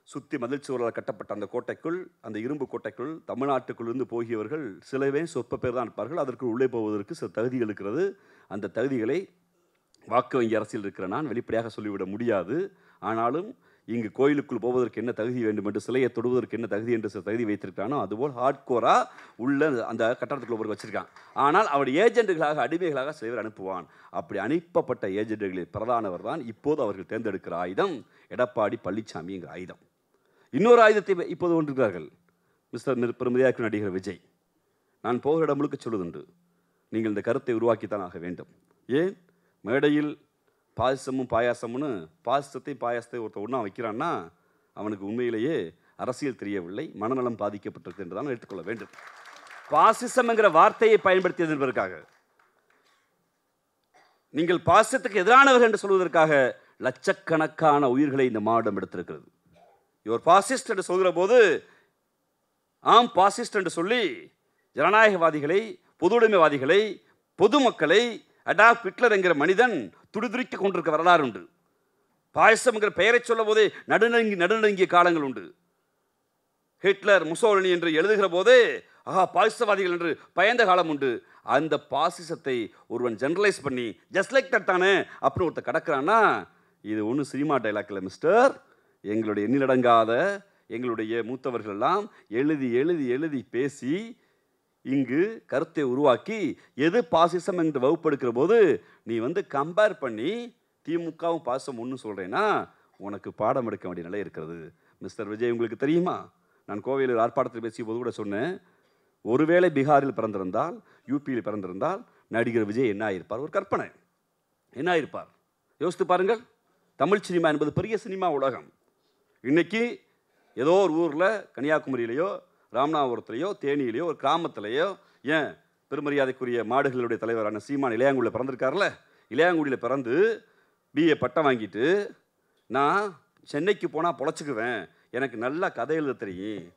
சுற்றி மதில் சுவரால் கட்டப்பட்ட அந்த கோட்டைக்குள், அந்த இரும்பு கோட்டைக்குள் தமிழ்நாட்டுக்குள்ளிருந்து போகியவர்கள் சிலவே சொற்ப பேர் தான் இருப்பார்கள். அதற்கு உள்ளே போவதற்கு சில தகுதிகள் இருக்கிறது. அந்த தகுதிகளை வாக்கு வங்கி அரசியல் இருக்கிற நான் வெளிப்படையாக சொல்லிவிட முடியாது. ஆனாலும் இங்கு கோயிலுக்குள் போவதற்கு என்ன தகுதி வேண்டும் என்று, சிலையை தொடுவதற்கு என்ன தகுதி என்று சில தகுதி வைத்திருக்கானோ அதுபோல் ஹார்ட்கோராக உள்ள அந்த கட்டடத்துக்குள்ள ஒருவர் வச்சிருக்கான். ஆனால் அவர் ஏஜென்ட்டுகளாக, அடிமைகளாக சிலர் அனுப்புவான். அப்படி அனுப்பப்பட்ட ஏஜென்ட்டுகளில் பிரதானவர் தான் இப்போது அவர்கள் தேர்ந்தெடுக்கிற ஆயுதம் எடப்பாடி பழனிசாமிங்கிற ஆயுதம். இன்னொரு ஆயுதத்தை இப்போது கொண்டிருக்கிறார்கள் மிஸ்டர் பெருமதியாக்கு நடிகர் விஜய். நான் போகிற இடம் முழுக்க சொல்லுதுண்டு, நீங்கள் இந்த கருத்தை உருவாக்கித்தான் ஆக வேண்டும். ஏன் மேடையில் பாயசமும் பாயாசம்னு பாயசத்தை பாயாசத்தை ஒருத்தர் ஒன்றா வைக்கிறான்னா அவனுக்கு உண்மையிலேயே அரசியல் தெரியவில்லை, மனநலம் பாதிக்கப்பட்டிருக்கு என்று தான் எடுத்துக்கொள்ள வேண்டும். பாசிசம் என்கிற வார்த்தையை பயன்படுத்தியது என்பதற்காக, நீங்கள் பாசிசத்துக்கு எதிரானவர்கள் என்று சொல்வதற்காக லட்சக்கணக்கான உயிர்களை இந்த மாவட்டம் எடுத்திருக்கிறது. இவர் பாசிஸ்ட் என்று சொல்கிற போது, ஆம் பாசிஸ்ட் என்று சொல்லி ஜனநாயகவாதிகளை, பொதுவுடைமைவாதிகளை, பொதுமக்களை அடால்ஃப் ஹிட்லர் என்கிற மனிதன் துடிதுடிக்க கொண்டிருக்க வரலாறு உண்டு. பாயசம் என்கிற பெயரை சொல்ல போதே நடுநடுங்கிய காலங்கள் உண்டு. ஹிட்லர், முசோலினி என்று எழுதுகிற போதே பாசிசவாதிகள் என்று பயந்த காலம் உண்டு. அந்த பாசிசத்தை ஒருவன் ஜெனரலைஸ் பண்ணி ஜஸ்ட் லைக் தட் தானே அப்படின்னு ஒருத்தர் கடக்கிறான்னா, இது ஒன்றும் சினிமா டைலாக் இல்லை மிஸ்டர். எங்களுடைய எண்ணிலடங்காத எங்களுடைய மூத்தவர்கள் எல்லாம் எழுதி எழுதி எழுதி பேசி இங்கு கருத்தை உருவாக்கி எது பாசிசம் என்று வகுப்படுக்கிற போது நீ கம்பேர் பண்ணி திமுகவும் பாசிசம் ஒன்று சொல்கிறேன்னா உனக்கு பாடம் எடுக்க வேண்டிய நிலை இருக்கிறது. மிஸ்டர் விஜய், உங்களுக்கு தெரியுமா, நான் கோவையில் ஆர்ப்பாட்டத்தில் பேசிய போது கூட சொன்னேன், ஒருவேளை பீகாரில் பிறந்திருந்தால், யூபியில் பிறந்திருந்தால் நடிகர் விஜய் என்ன ஆயிருப்பார்? ஒரு கற்பனை, என்ன ஆயிருப்பார் யோசித்து பாருங்கள். தமிழ் சினிமா என்பது பெரிய சினிமா உலகம். இன்னைக்கு ஏதோ ஒரு ஊரில் கன்னியாகுமரியிலையோ, ராமநாதபுரத்துலையோ, தேனியிலையோ, ஒரு கிராமத்திலையோ, ஏன் பெருமரியாதைக்குரிய மாடுகளுடைய தலைவரான சீமான் இளையாங்குடியில் பிறந்திருக்காருல்ல, இளையாங்குடியில் பிறந்து பிஏ பட்டம் வாங்கிட்டு நான் சென்னைக்கு போனால் பொழைச்சிக்குவேன், எனக்கு நல்லா கதை எழுத தெரியும்,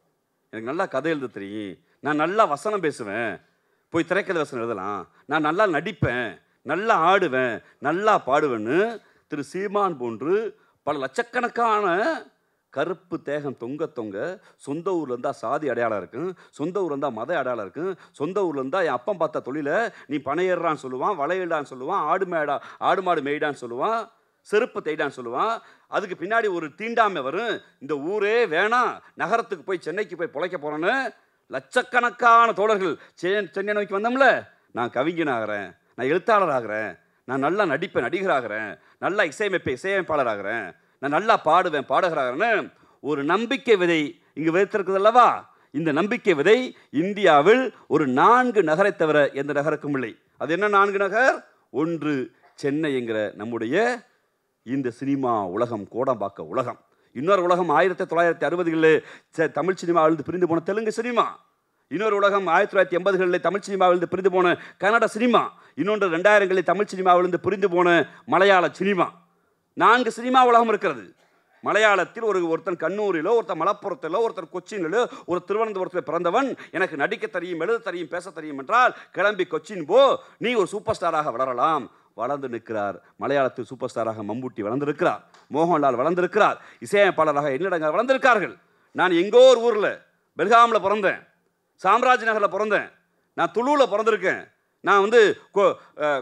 நான் நல்லா வசனம் பேசுவேன், போய் திரைக்கதை வசனம் எழுதலாம், நான் நல்லா நடிப்பேன், நல்லா ஆடுவேன், நல்லா பாடுவேன்னு திரு சீமான் போன்று பல லட்சக்கணக்கான கருப்பு தேகம் தொங்க தொங்க சொந்த ஊரில் இருந்தால் சாதி அடையாளம் இருக்கும், சொந்த ஊரில் இருந்தால் மத அடையாளம் இருக்கும், சொந்த ஊரில் இருந்தால் என் அப்பம் பார்த்த தொழிலை நீ பனையேறான்னு சொல்லுவான், வளையலான்னு சொல்லுவான், ஆடு மாடு மேய்டான்னு சொல்லுவான், செருப்பு தேய்டான்னு சொல்லுவான். அதுக்கு பின்னாடி ஒரு தீண்டாமை வரும், இந்த ஊரே வேணாம், நகரத்துக்கு போய் சென்னைக்கு போய் பிழைக்க போகிறேன்னு லட்சக்கணக்கான தோழர்கள் சென்னை நோக்கி வந்தோம்ல. நான் கவிஞன் ஆகிறேன், நான் எழுத்தாளர் ஆகிறேன், நான் நல்லா நடிப்பேன், நடிகராகிறேன், நல்லா இசையமைப்பாளர் ஆகிறேன், நான் நல்லா பாடுவேன், பாடகராகிறேன்னு ஒரு நம்பிக்கை விதை இங்கு வைத்திருக்குது அல்லவா. இந்த நம்பிக்கை விதை இந்தியாவில் ஒரு 4 நகரை தவிர எந்த நகருக்கும் இல்லை. அது என்ன 4 நகர்? ஒன்று சென்னை என்கிற நம்முடைய இந்த சினிமா உலகம் கோடம்பாக்க உலகம். இன்னொரு உலகம் 1960களில் தமிழ் சினிமாவிலிருந்து பிரிந்து போன தெலுங்கு சினிமா. இன்னொரு உலகம் 1980களில் தமிழ் சினிமாவிலிருந்து பிரிந்து போன கன்னட சினிமா. இன்னொன்று 2000களில் தமிழ் சினிமாவிலிருந்து பிரிந்து போன மலையாள சினிமா. 4 சினிமா உலகம் இருக்கிறது. மலையாளத்தில் ஒருத்தன் கண்ணூரிலோ, ஒருத்தன் மலப்புறத்திலோ, ஒருத்தன் கொச்சினிலோ, ஒரு திருவனந்தபுரத்தில் பிறந்தவன் எனக்கு நடிக்க தெரியும், எழுத தெரியும், பேச தெரியும் என்றால் கிளம்பி கொச்சின் போ, நீ ஒரு சூப்பர் ஸ்டாராக வளரலாம். வளர்ந்து நிற்கிறார். மலையாளத்தில் சூப்பர் ஸ்டாராக மம்பூட்டி வளர்ந்திருக்கிறார், மோகன்லால் வளர்ந்திருக்கிறார், இசையமைப்பாளராக எண்ணிடங்கள் வளர்ந்திருக்கார்கள். நான் எங்கோ ஒரு ஊரில் பெல்காமில் பிறந்தேன், சாம்ராஜ் நகரில் பிறந்தேன், நான் துளூவில் பிறந்திருக்கேன், நான்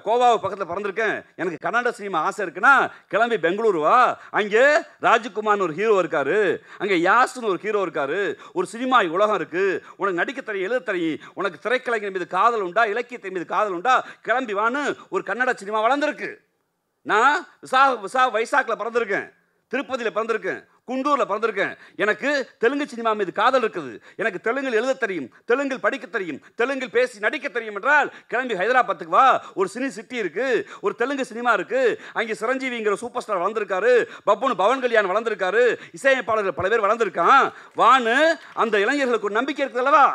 கோவாவு பக்கத்தில் பிறந்திருக்கேன், எனக்கு கன்னட சினிமா ஆசை இருக்குன்னா கிளம்பி பெங்களூரு வா. அங்கே ராஜ்குமார்னு ஒரு ஹீரோ இருக்காரு, அங்கே யாஸ்னு ஒரு ஹீரோ இருக்காரு, ஒரு சினிமா உலகம் இருக்கு, உனக்கு நடிக்க தெரியும், எழுத தெரியும், உனக்கு திரைக்கலைஞர் மீது காதல் உண்டா, இலக்கியத்தின் மீது காதல் உண்டா, கிளம்பி வான்னு ஒரு கன்னட சினிமா வளர்ந்துருக்கு. நான் வைசாக்கில் பிறந்திருக்கேன், திருப்பதியில் பிறந்திருக்கேன், குண்டூரில் பிறந்திருக்கேன். எனக்கு தெலுங்கு சினிமா மீது காதல் இருக்குது, எனக்கு தெலுங்கில் எழுத தெரியும், தெலுங்கில் படிக்க தெரியும், தெலுங்கில் பேசி நடிக்க தெரியும் என்றால் கிளம்பி ஹைதராபாத்துக்கு வா. ஒரு சிட்டி இருக்கு, ஒரு தெலுங்கு சினிமா இருக்கு, அங்கே சிரஞ்சீவிங்கிற சூப்பர் ஸ்டார் வளர்ந்துருக்காரு, பவன் கல்யாண் வளர்ந்துருக்காரு, இசையமைப்பாளர்கள் பல பேர் வளர்ந்துருக்கான் வான்னு அந்த இளைஞர்களுக்கு ஒரு நம்பிக்கை இருக்குது அல்லவா?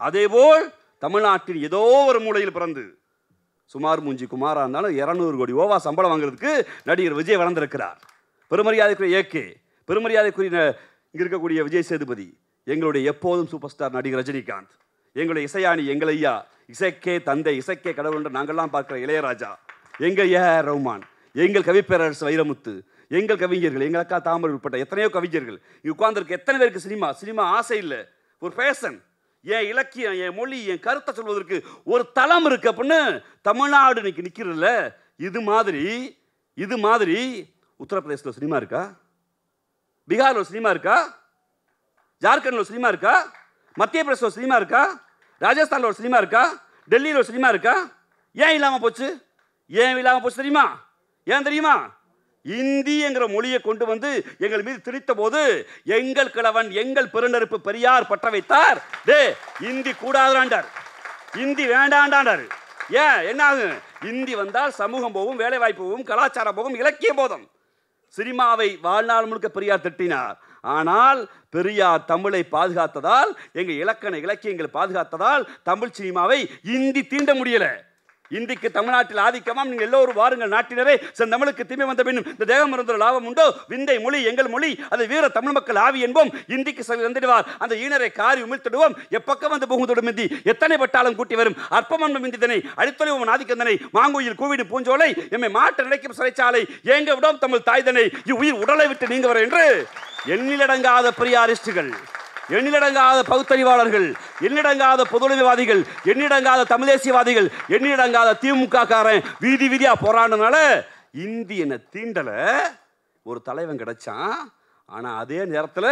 அதேபோல் தமிழ்நாட்டின் ஏதோ ஒரு மூலையில் பிறந்து சுமார் மூஞ்சி குமாரா இருந்தாலும் 200 கோடி ஓவா சம்பளம் வாங்குறதுக்கு நடிகர் விஜய் வளர்ந்திருக்கிறார். பெருமரியாதைக்குரிய ஏகே, பெருமரியாதைக்குரிய இங்கே இருக்கக்கூடிய விஜய் சேதுபதி, எங்களுடைய எப்போதும் சூப்பர் ஸ்டார் நடிகர் ரஜினிகாந்த், எங்களுடைய இசையானி எங்கள் ஐயா, இசைக்கே தந்தை, இசைக்கே கடவுள் என்று நாங்கள்லாம் பார்க்குற இளையராஜா, எங்கள் ஏஆர் ரஹ்மான், எங்கள் கவிப்பேரரசு வைரமுத்து, எங்கள் கவிஞர்கள், எங்கள் அக்கா தாமரை உட்பட்ட எத்தனையோ கவிஞர்கள் இங்கே உட்கார்ந்துருக்கு. எத்தனை பேருக்கு சினிமா ஆசை இல்லை, ஒரு ஃபேஷன், என் இலக்கியம், என் மொழி, என் கருத்தை சொல்வதற்கு ஒரு தளம் இருக்கு அப்படின்னு தமிழ்நாடு இன்னைக்கு நிற்கிறதில்ல. இது மாதிரி உத்தரப்பிரதேசத்தில் சினிமா இருக்கா? பீகாரில் ஒரு சினிமா இருக்கா? ஜார்க்கண்டில் ஒரு சினிமா இருக்கா? மத்திய பிரதேச சினிமா இருக்கா? ராஜஸ்தானில் ஒரு சினிமா இருக்கா? டெல்லியில் ஒரு சினிமா இருக்கா? ஏன் இல்லாமல் போச்சு? தெரியுமா? ஏன் தெரியுமா? இந்தி என்கிற மொழியை கொண்டு வந்து எங்கள் மீது திணித்த போது எங்கள் கிழவன், எங்கள் பெருநெருப்பு பெரியார் பற்ற வைத்தார். இந்தி கூடாதாண்டார், இந்தி வேண்டாண்டாண்டார். ஏன் என்ன ஆகும்? இந்தி வந்தால் சமூகம் போகும், வேலை வாய்ப்பு போகும், கலாச்சாரம் போகும், இலக்கியம் போதும். சினிமாவை வாழ்நாள் முழுக்க பெரியார் திட்டினார். ஆனால் பெரியார் தமிழை பாதுகாத்ததால், எங்கள் இலக்கியங்களை பாதுகாத்ததால் தமிழ் சினிமாவை இந்தி தீண்ட முடியல. இந்திக்கு தமிழ்நாட்டில் ஆதிக்கமாம். நீங்கள் எல்லோரும் வாருங்கள் நாட்டினரே, தமிழுக்கு தீமை வந்த பின்னும் இந்த தேகம் இருந்த லாபம் உண்டோ? விந்தை மொழி எங்கள் மொழி, அது வீர தமிழ் மக்கள் ஆவி என்போம். இந்திக்கு வந்துடுவார் அந்த ஈனரை காரி உமிழ்த்திடுவோம். எப்பக்கம் வந்து புகுந்தோடும் இந்தி எத்தனை பட்டாலும் கூட்டி வரும் அற்பமன்பம் இந்திதனை அடித்தொழிவும் ஆதிக்கந்தனை மாங்குயில் கூவிடு பூஞ்சோலை எம்மை மாட்ட நினைக்கும் சிறைச்சாலை ஏங்க விடும் தமிழ் தாய்தனை இவ்வுயிர் உடலை விட்டு நீங்க வர என்று எண்ணிலடங்காத பெரியாரிஸ்டுகள், எண்ணிலடங்காத பகுத்தறிவாளர்கள், எண்ணிடங்காத பொதுவுடைமைவாதிகள், எண்ணிடங்காத தமிழ் தேசியவாதிகள், எண்ணிடங்காத திமுக காரன் வீதியா போராடினால இந்தி என்ன தீண்டல. ஒரு தலைவன் கிடைச்சான். ஆனா அதே நேரத்தில்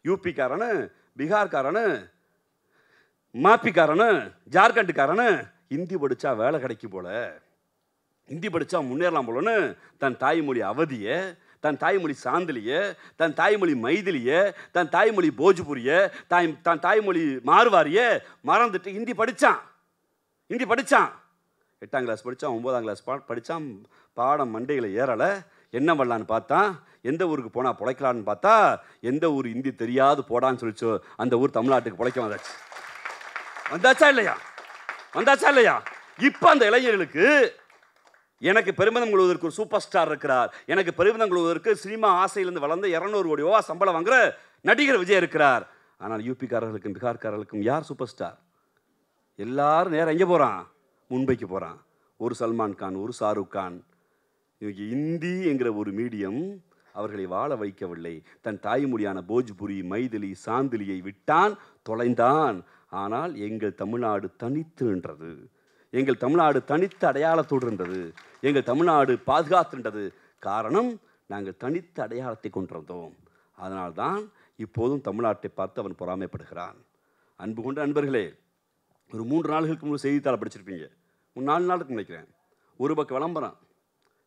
யூபிக்காரனு, பீகார்காரனு, மாப்பிக்காரனு, ஜார்க்கண்டுக்காரனு இந்தி படிச்சா வேலை கிடைக்கும் போல, இந்தி படிச்சா முன்னேறலாம் போலன்னு தன் தாய்மொழி அவதிய, தன் தாய்மொழி சாந்திலிய, தன் தாய்மொழி மைதிலிய, தன் தாய்மொழி போஜ்புரிய, தன் தாய்மொழி மார்வாரிய மறந்துட்டு ஹிந்தி படித்தான். 8ஆம் கிளாஸ் படித்தான், 9ஆம் கிளாஸ் படித்தான். பாடம் மண்டையில் ஏறலை. என்ன பண்ணலான்னு பார்த்தா, எந்த ஊருக்கு போனால் பிழைக்கலான்னு பார்த்தா, எந்த ஊர் ஹிந்தி தெரியாது போடான்னு சொல்லிச்சோ அந்த ஊர் தமிழ்நாட்டுக்கு பிழைக்க வந்தாச்சா இல்லையா? இப்போ அந்த இளைஞர்களுக்கு எனக்கு பெருமிதம் கொள்வதற்கு ஒரு சூப்பர் ஸ்டார் இருக்கிறார், எனக்கு பெருமிதம் கொள்வதற்கு சினிமா ஆசையிலிருந்து வளர்ந்த 200 கோடி ரூபா சம்பளம் வாங்குற நடிகர் விஜய் இருக்கிறார். ஆனால் யூபிக்காரர்களுக்கும் பீகார்காரர்களுக்கும் யார் சூப்பர் ஸ்டார்? எல்லாரும் நேரம் எங்கே போகிறான்? மும்பைக்கு போகிறான். ஒரு சல்மான் கான், ஒரு ஷாருக் கான். இந்தி என்கிற ஒரு மீடியம் அவர்களை வாழ வைக்கவில்லை. தன் தாய்மொழியான போஜ்புரி, மைதிலி, சாந்திலியை விட்டான், தொலைந்தான். ஆனால் எங்கள் தமிழ்நாடு தனித்து நின்றது. எங்கள் தமிழ்நாடு தனித்த அடையாளத்தோடு இருந்தது. எங்கள் தமிழ்நாடு பாதுகாத்துன்றது. காரணம், நாங்கள் தனித்த அடையாளத்தை கொண்டிருந்தோம். அதனால்தான் இப்போதும் தமிழ்நாட்டை பார்த்து அவன் பொறாமைப்படுகிறான். அன்பு கொண்ட நண்பர்களே, ஒரு 3 நாளுக்கு முன்பு செய்தித்தாளை படிச்சிருப்பீங்க, 4 நாளுக்கு நினைக்கிறேன். ஒரு பக்கம் விளம்பரம்,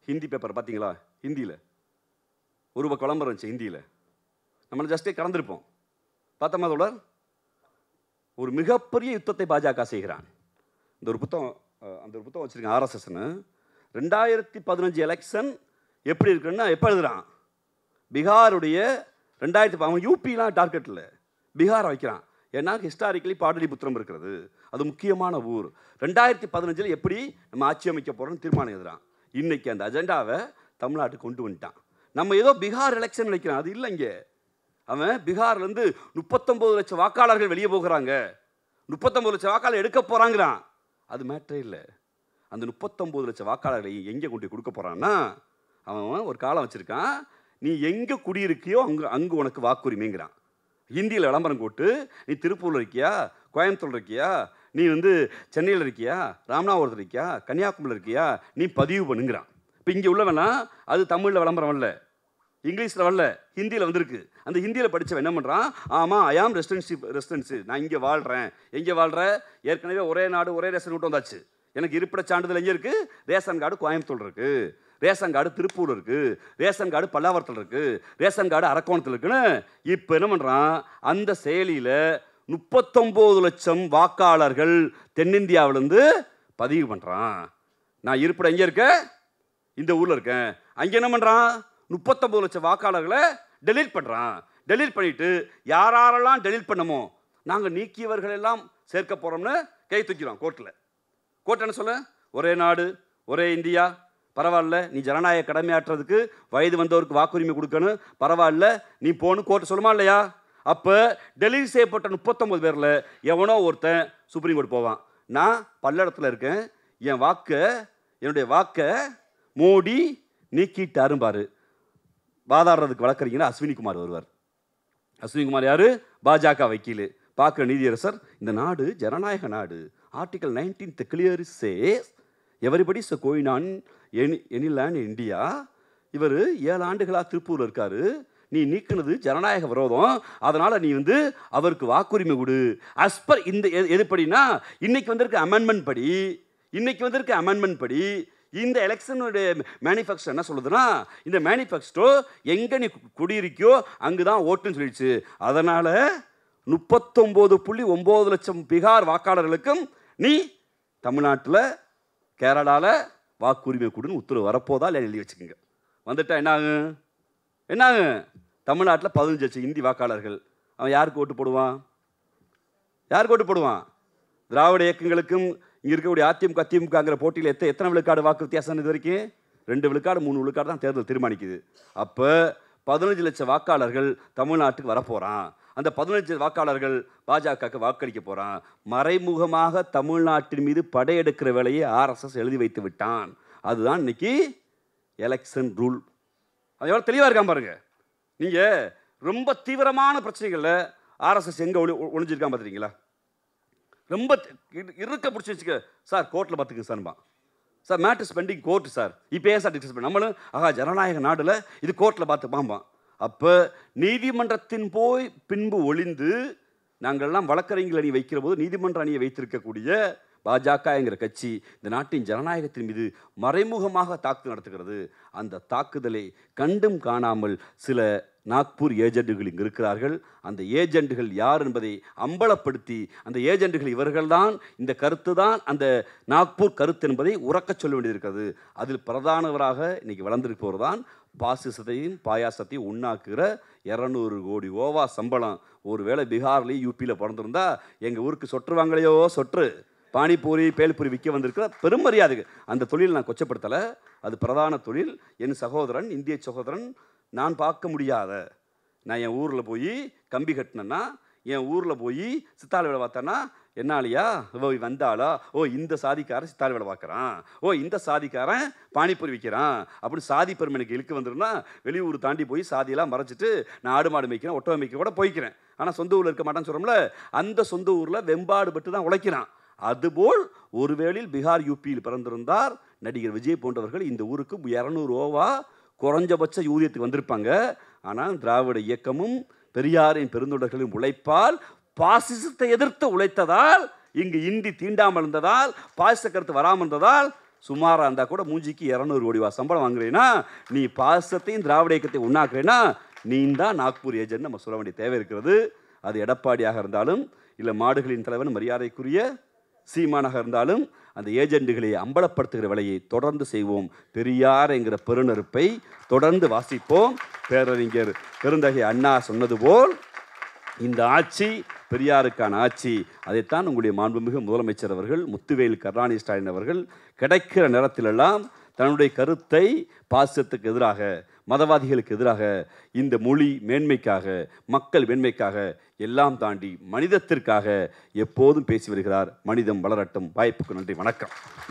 ஹிந்தி பேப்பர் பார்த்தீங்களா? ஹிந்தியில் ஒரு பக்கம் விளம்பரம் இருந்துச்சு ஹிந்தியில். நம்ம ஜஸ்டே கடந்திருப்போம். பார்த்தோமா தோழர்? ஒரு மிகப்பெரிய யுத்தத்தை பாஜக செய்கிறான். அந்த ஒரு புத்தகம் வச்சுருக்கேன், ஆர்எஸ்எஸ்ன்னு. 2015 எலெக்ஷன் எப்படி இருக்குன்னா எப்போ எழுதுறான்? பீகாருடைய 2000 அவன் யூபிலாம் டார்கெட்டில் பீகாரை வைக்கிறான். ஏன்னா ஹிஸ்டாரிக்கலி பாடலிபுத்திரம் இருக்கிறது, அது முக்கியமான ஊர். 2015 எப்படி நம்ம ஆட்சி அமைக்க போகிறோம்னு தீர்மானம் எழுதுறான். இன்றைக்கி அந்த அஜெண்டாவை தமிழ்நாட்டுக்கு கொண்டு வந்துட்டான். நம்ம ஏதோ பீகார் எலெக்ஷன் நினைக்கிறான், அது இல்லை. இங்கே அவன் பீகார்லேருந்து 39 லட்சம் வாக்காளர்கள் வெளியே போகிறாங்க, 39 லட்சம் வாக்காளர் எடுக்க போகிறாங்கிறான். அது மேட்டரே இல்லை. அந்த 39 லட்சம் வாக்காளர்களை எங்கே கொண்டு கொடுக்க போகிறான்னா, அவன் ஒரு காலம் வச்சுருக்கான், நீ எங்கே குடியிருக்கியோ அங்கே உனக்கு வாக்குரிமைங்கிறான். ஹிந்தியில் விளம்பரம் போட்டு, நீ திருப்பூரில் இருக்கியா, கோயம்புத்தூர் இருக்கியா, நீ சென்னையில் இருக்கியா, ராமநாதபுரத்தில் இருக்கியா, கன்னியாகுமரியில் இருக்கியா, நீ பதிவு பண்ணுங்கிறான். இப்போ இங்கே உள்ளவனா அது தமிழில் விளம்பரம் வரல, இங்கிலீஷில் வரல, ஹிந்தியில் வந்திருக்கு. அந்த ஹிந்தியில் படித்தவன் என்ன பண்ணுறான்? ஆமாம், ஐ ஆம் ரெசிடென்சி, நான் இங்கே வாழ்கிறேன். எங்கே வாழ்கிற? ஏற்கனவே ஒரே நாடு ஒரே ரேஷன் விட்டு வந்தாச்சு. எனக்கு இருப்பிட சான்றிதழ் எங்கே இருக்குது? ரேஷன் கார்டு கோயம்புத்தூர் இருக்குது, ரேஷன் கார்டு திருப்பூர் இருக்குது, ரேஷன் கார்டு பல்லாவரத்தில் இருக்குது, ரேஷன் கார்டு அரக்கோணத்தில் இருக்குன்னு. இப்போ என்ன பண்ணுறான்? அந்த செயலியில் 39 லட்சம் வாக்காளர்கள் தென்னிந்தியாவிலேருந்து பதிவு பண்ணுறான். நான் இருப்பிடம் எங்கே இருக்கேன்? இந்த ஊரில் இருக்கேன். அங்கே என்ன பண்ணுறான்? 39 லட்சம் வாக்காளர்களை டெலீட் பண்ணுறான். டெலீட் பண்ணிவிட்டு யாரெல்லாம் டெலீட் பண்ணமோ நாங்கள் நீக்கியவர்கள் எல்லாம் சேர்க்க போகிறோம்னு கை தூக்கிறோம் கோர்ட்டில். கோர்ட் என்ன சொல்ல? ஒரே நாடு ஒரே இந்தியா, பரவாயில்ல, நீ ஜனநாயக கடமையாற்றுறதுக்கு வயது வந்தவருக்கு வாக்குரிமை கொடுக்கணும், பரவாயில்ல, நீ போகணும் கோர்ட்டு சொல்லுமா இல்லையா? அப்போ டெலீட் செய்யப்பட்ட 39 பேரில் எவனோ ஒருத்தன் சுப்ரீம் கோர்ட் போவான். நான் பல்லடத்தில் இருக்கேன், என்னுடைய வாக்கை மோடி நீக்கிட்டாரும் பாரு. வாதாடுறதுக்கு வழக்கறிஞர் அஸ்வினிகுமார் வருவார். அஸ்வினிகுமார் யார்? பாஜக வக்கீல். பார்க்குற நீதியரசர், இந்த நாடு ஜனநாயக நாடு, article 19 clear says everybody is going on any land India. இவர் 7 ஆண்டுகளாக திருப்பூரில் இருக்கார். நீ நீக்கினது ஜனநாயக விரோதம், அதனால் நீ அவருக்கு வாக்குரிமை கொடு. அஸ்பர் இந்த எதுப்படினா இன்னைக்கு வந்திருக்க அமெண்ட்மெண்ட் படி இந்த எலெக்ஷனுடைய மேனிஃபெஸ்டோ என்ன சொல்லுதுன்னா, இந்த மேனிஃபெஸ்டோ எங்கே நீ குடியிருக்கியோ அங்கே தான் ஓட்டுன்னு சொல்லிடுச்சு. அதனால் 39.9 லட்சம் பீகார் வாக்காளர்களுக்கும் நீ தமிழ்நாட்டில் கேரளாவில் வாக்குரிமை கொடுன்னு உத்தரவு வரப்போதா இல்லை எழுதி வச்சுக்கோங்க. வந்துட்டா என்னாகும்? தமிழ்நாட்டில் 15 லட்சம் இந்தி வாக்காளர்கள். அவன் யாருக்கு ஓட்டு போடுவான்? திராவிட இயக்கங்களுக்கும் இங்கே இருக்கக்கூடிய அதிமுகங்கிற போட்டியில் எத்தனை விழுக்காடு வாக்கு வித்தியாசம்? இது வரைக்கும் 2 விழுக்காடு 3 விழுக்காடு தான் தேர்தல் தீர்மானிக்குது. அப்போ 15 லட்சம் வாக்காளர்கள் தமிழ்நாட்டுக்கு வரப்போகிறான். அந்த 15 வாக்காளர்கள் பாஜகவுக்கு வாக்களிக்க போகிறான். மறைமுகமாக தமிழ்நாட்டின் மீது படையெடுக்கிற வேலையை ஆர்எஸ்எஸ் எழுதி வைத்து விட்டான். அதுதான் இன்னைக்கு எலெக்ஷன் ரூல். அது எவ்வளோ தெளிவாக இருக்கான் பாருங்க. நீங்கள் ரொம்ப தீவிரமான பிரச்சனைகளில் ஆர்எஸ்எஸ் எங்கே ஒளிஞ்சிருக்கான் பார்த்துருக்கீங்களா? ரொம்ப இருக்க பிடிச்சி வச்சுக்க சார், கோர்ட்டில் பார்த்துக்க சார்பா sir, matter spending court sir, இப்போ ஏன் சார் டிஸ்கஸ் பண்ண? நம்மளும் ஜனநாயக நாடில் இது கோர்ட்டில் பார்த்து பாம்பான். அப்போ நீதிமன்றத்தின் போய் பின்பு ஒளிந்து நாங்கள்லாம் வழக்கறிஞர்கள் அணி வைக்கிற போது நீதிமன்ற அணியை வைத்திருக்கக்கூடிய பாஜகங்கிற கட்சி இந்த நாட்டின் ஜனநாயகத்தின் மீது மறைமுகமாக தாக்குதல் நடத்துகிறது. அந்த தாக்குதலை கண்டும் காணாமல் சில நாக்பூர் ஏஜென்ட்டுகள் இங்கு இருக்கிறார்கள். அந்த ஏஜென்ட்டுகள் யார் என்பதை அம்பலப்படுத்தி, அந்த ஏஜென்ட்டுகள் இவர்கள்தான், இந்த கருத்து தான் அந்த நாக்பூர் கருத்து என்பதை உறக்கச் சொல்ல வேண்டியிருக்கிறது. அதில் பிரதானவராக இன்னைக்கு வளர்ந்திருப்பவர் தான் பாசிசத்தையும் பாயாசத்தையும் உண்ணாக்குகிற 200 கோடி ஓவா சம்பளம். ஒருவேளை பீகார்லேயும் யூபியில் பிறந்திருந்தா எங்கள் ஊருக்கு சொற்றுவாங்களையோ சொற்று பானிபூரி பேல்பூரி விற்க வந்திருக்கிற பெருமரியாதைக்கு அந்த தொழில் நான் கொச்சப்படுத்தலை. அது பிரதான தொழில். என் சகோதரன், இந்திய சகோதரன், நான் பார்க்க முடியாத, நான் என் ஊரில் போய் கம்பி கட்டினேன்னா, என் ஊரில் போய் சித்தாள் வேலை பார்த்தேன்னா, என்னாலையா வந்தாளா, இந்த சாதிக்காரன் சித்தாள் வேலை பார்க்குறான், இந்த சாதிக்காரன் பானிபூரி விற்கிறான், அப்படி சாதி பெருமனுக்கு இழுக்கு வந்துடும்னா வெளியூர் தாண்டி போய் சாதியெல்லாம் மறைச்சிட்டு நான் ஆடு மாடு மேய்க்கிறேன், ஒட்டவை மேய்க்க கூட போய்க்கிறேன். ஆனால் சொந்த ஊரில் இருக்க மாட்டேன்னு சொல்கிறோம்ல, அந்த சொந்த ஊரில் வெம்பாடு பட்டு தான் உழைக்கிறான். அதுபோல் ஒருவேளையில் பீகார் யூபியில் பிறந்திருந்தார் நடிகர் விஜய் போன்றவர்கள் இந்த ஊருக்கு 200 ரூபா குறைஞ்சபட்ச ஊதியத்துக்கு வந்திருப்பாங்க. ஆனால் திராவிட இயக்கமும் பெரியாரின் பெருந்தொடர்களின் உழைப்பால், பாசிசத்தை எதிர்த்து உழைத்ததால், இங்கு இந்தி தீண்டாமல் இருந்ததால், பாசிச கருத்து வராமல் இருந்ததால், சுமாராக இருந்தால் கூட மூஞ்சிக்கு 200 கோடி ரூபா சம்பளம் வாங்குறேன்னா, நீ பாசிசத்தையும் திராவிட இயக்கத்தை உண்ணாக்குறேன்னா நீ தான் நாக்பூர் ஏஜென்ட் நம்ம சொல்ல வேண்டிய தேவை இருக்கிறது. அது எடப்பாடியாக இருந்தாலும், இல்லை மாடுகளின் தலைவன் மரியாதைக்குரிய சீமானாக இருந்தாலும், அந்த ஏஜெண்டுகளை அம்பலப்படுத்துகிற வேலையை தொடர்ந்து செய்வோம். பெரியார் என்கிற பெருநெருப்பை தொடர்ந்து வாசிப்போம். பேரறிஞர் பெருந்தகை அண்ணா சொன்னது போல் இந்த ஆட்சி பெரியாருக்கான ஆட்சி. அதைத்தான் உங்களுடைய மாண்புமிகு முதலமைச்சர் அவர்கள் முத்துவேல் கருணாநிதி ஸ்டாலின் அவர்கள் கிடைக்கிற நேரத்திலெல்லாம் தன்னுடைய கருத்தை பாசிசத்துக்கு எதிராக, மதவாதிகளுக்கு எதிராக, இந்த மொழி மேன்மைக்காக, மக்கள் மேன்மைக்காக எல்லாம் தாண்டி மனிதத்திற்காக எப்போதும் பேசி வருகிறார். மனிதம் வளரட்டும். வாய்ப்புக்கு நன்றி. வணக்கம்.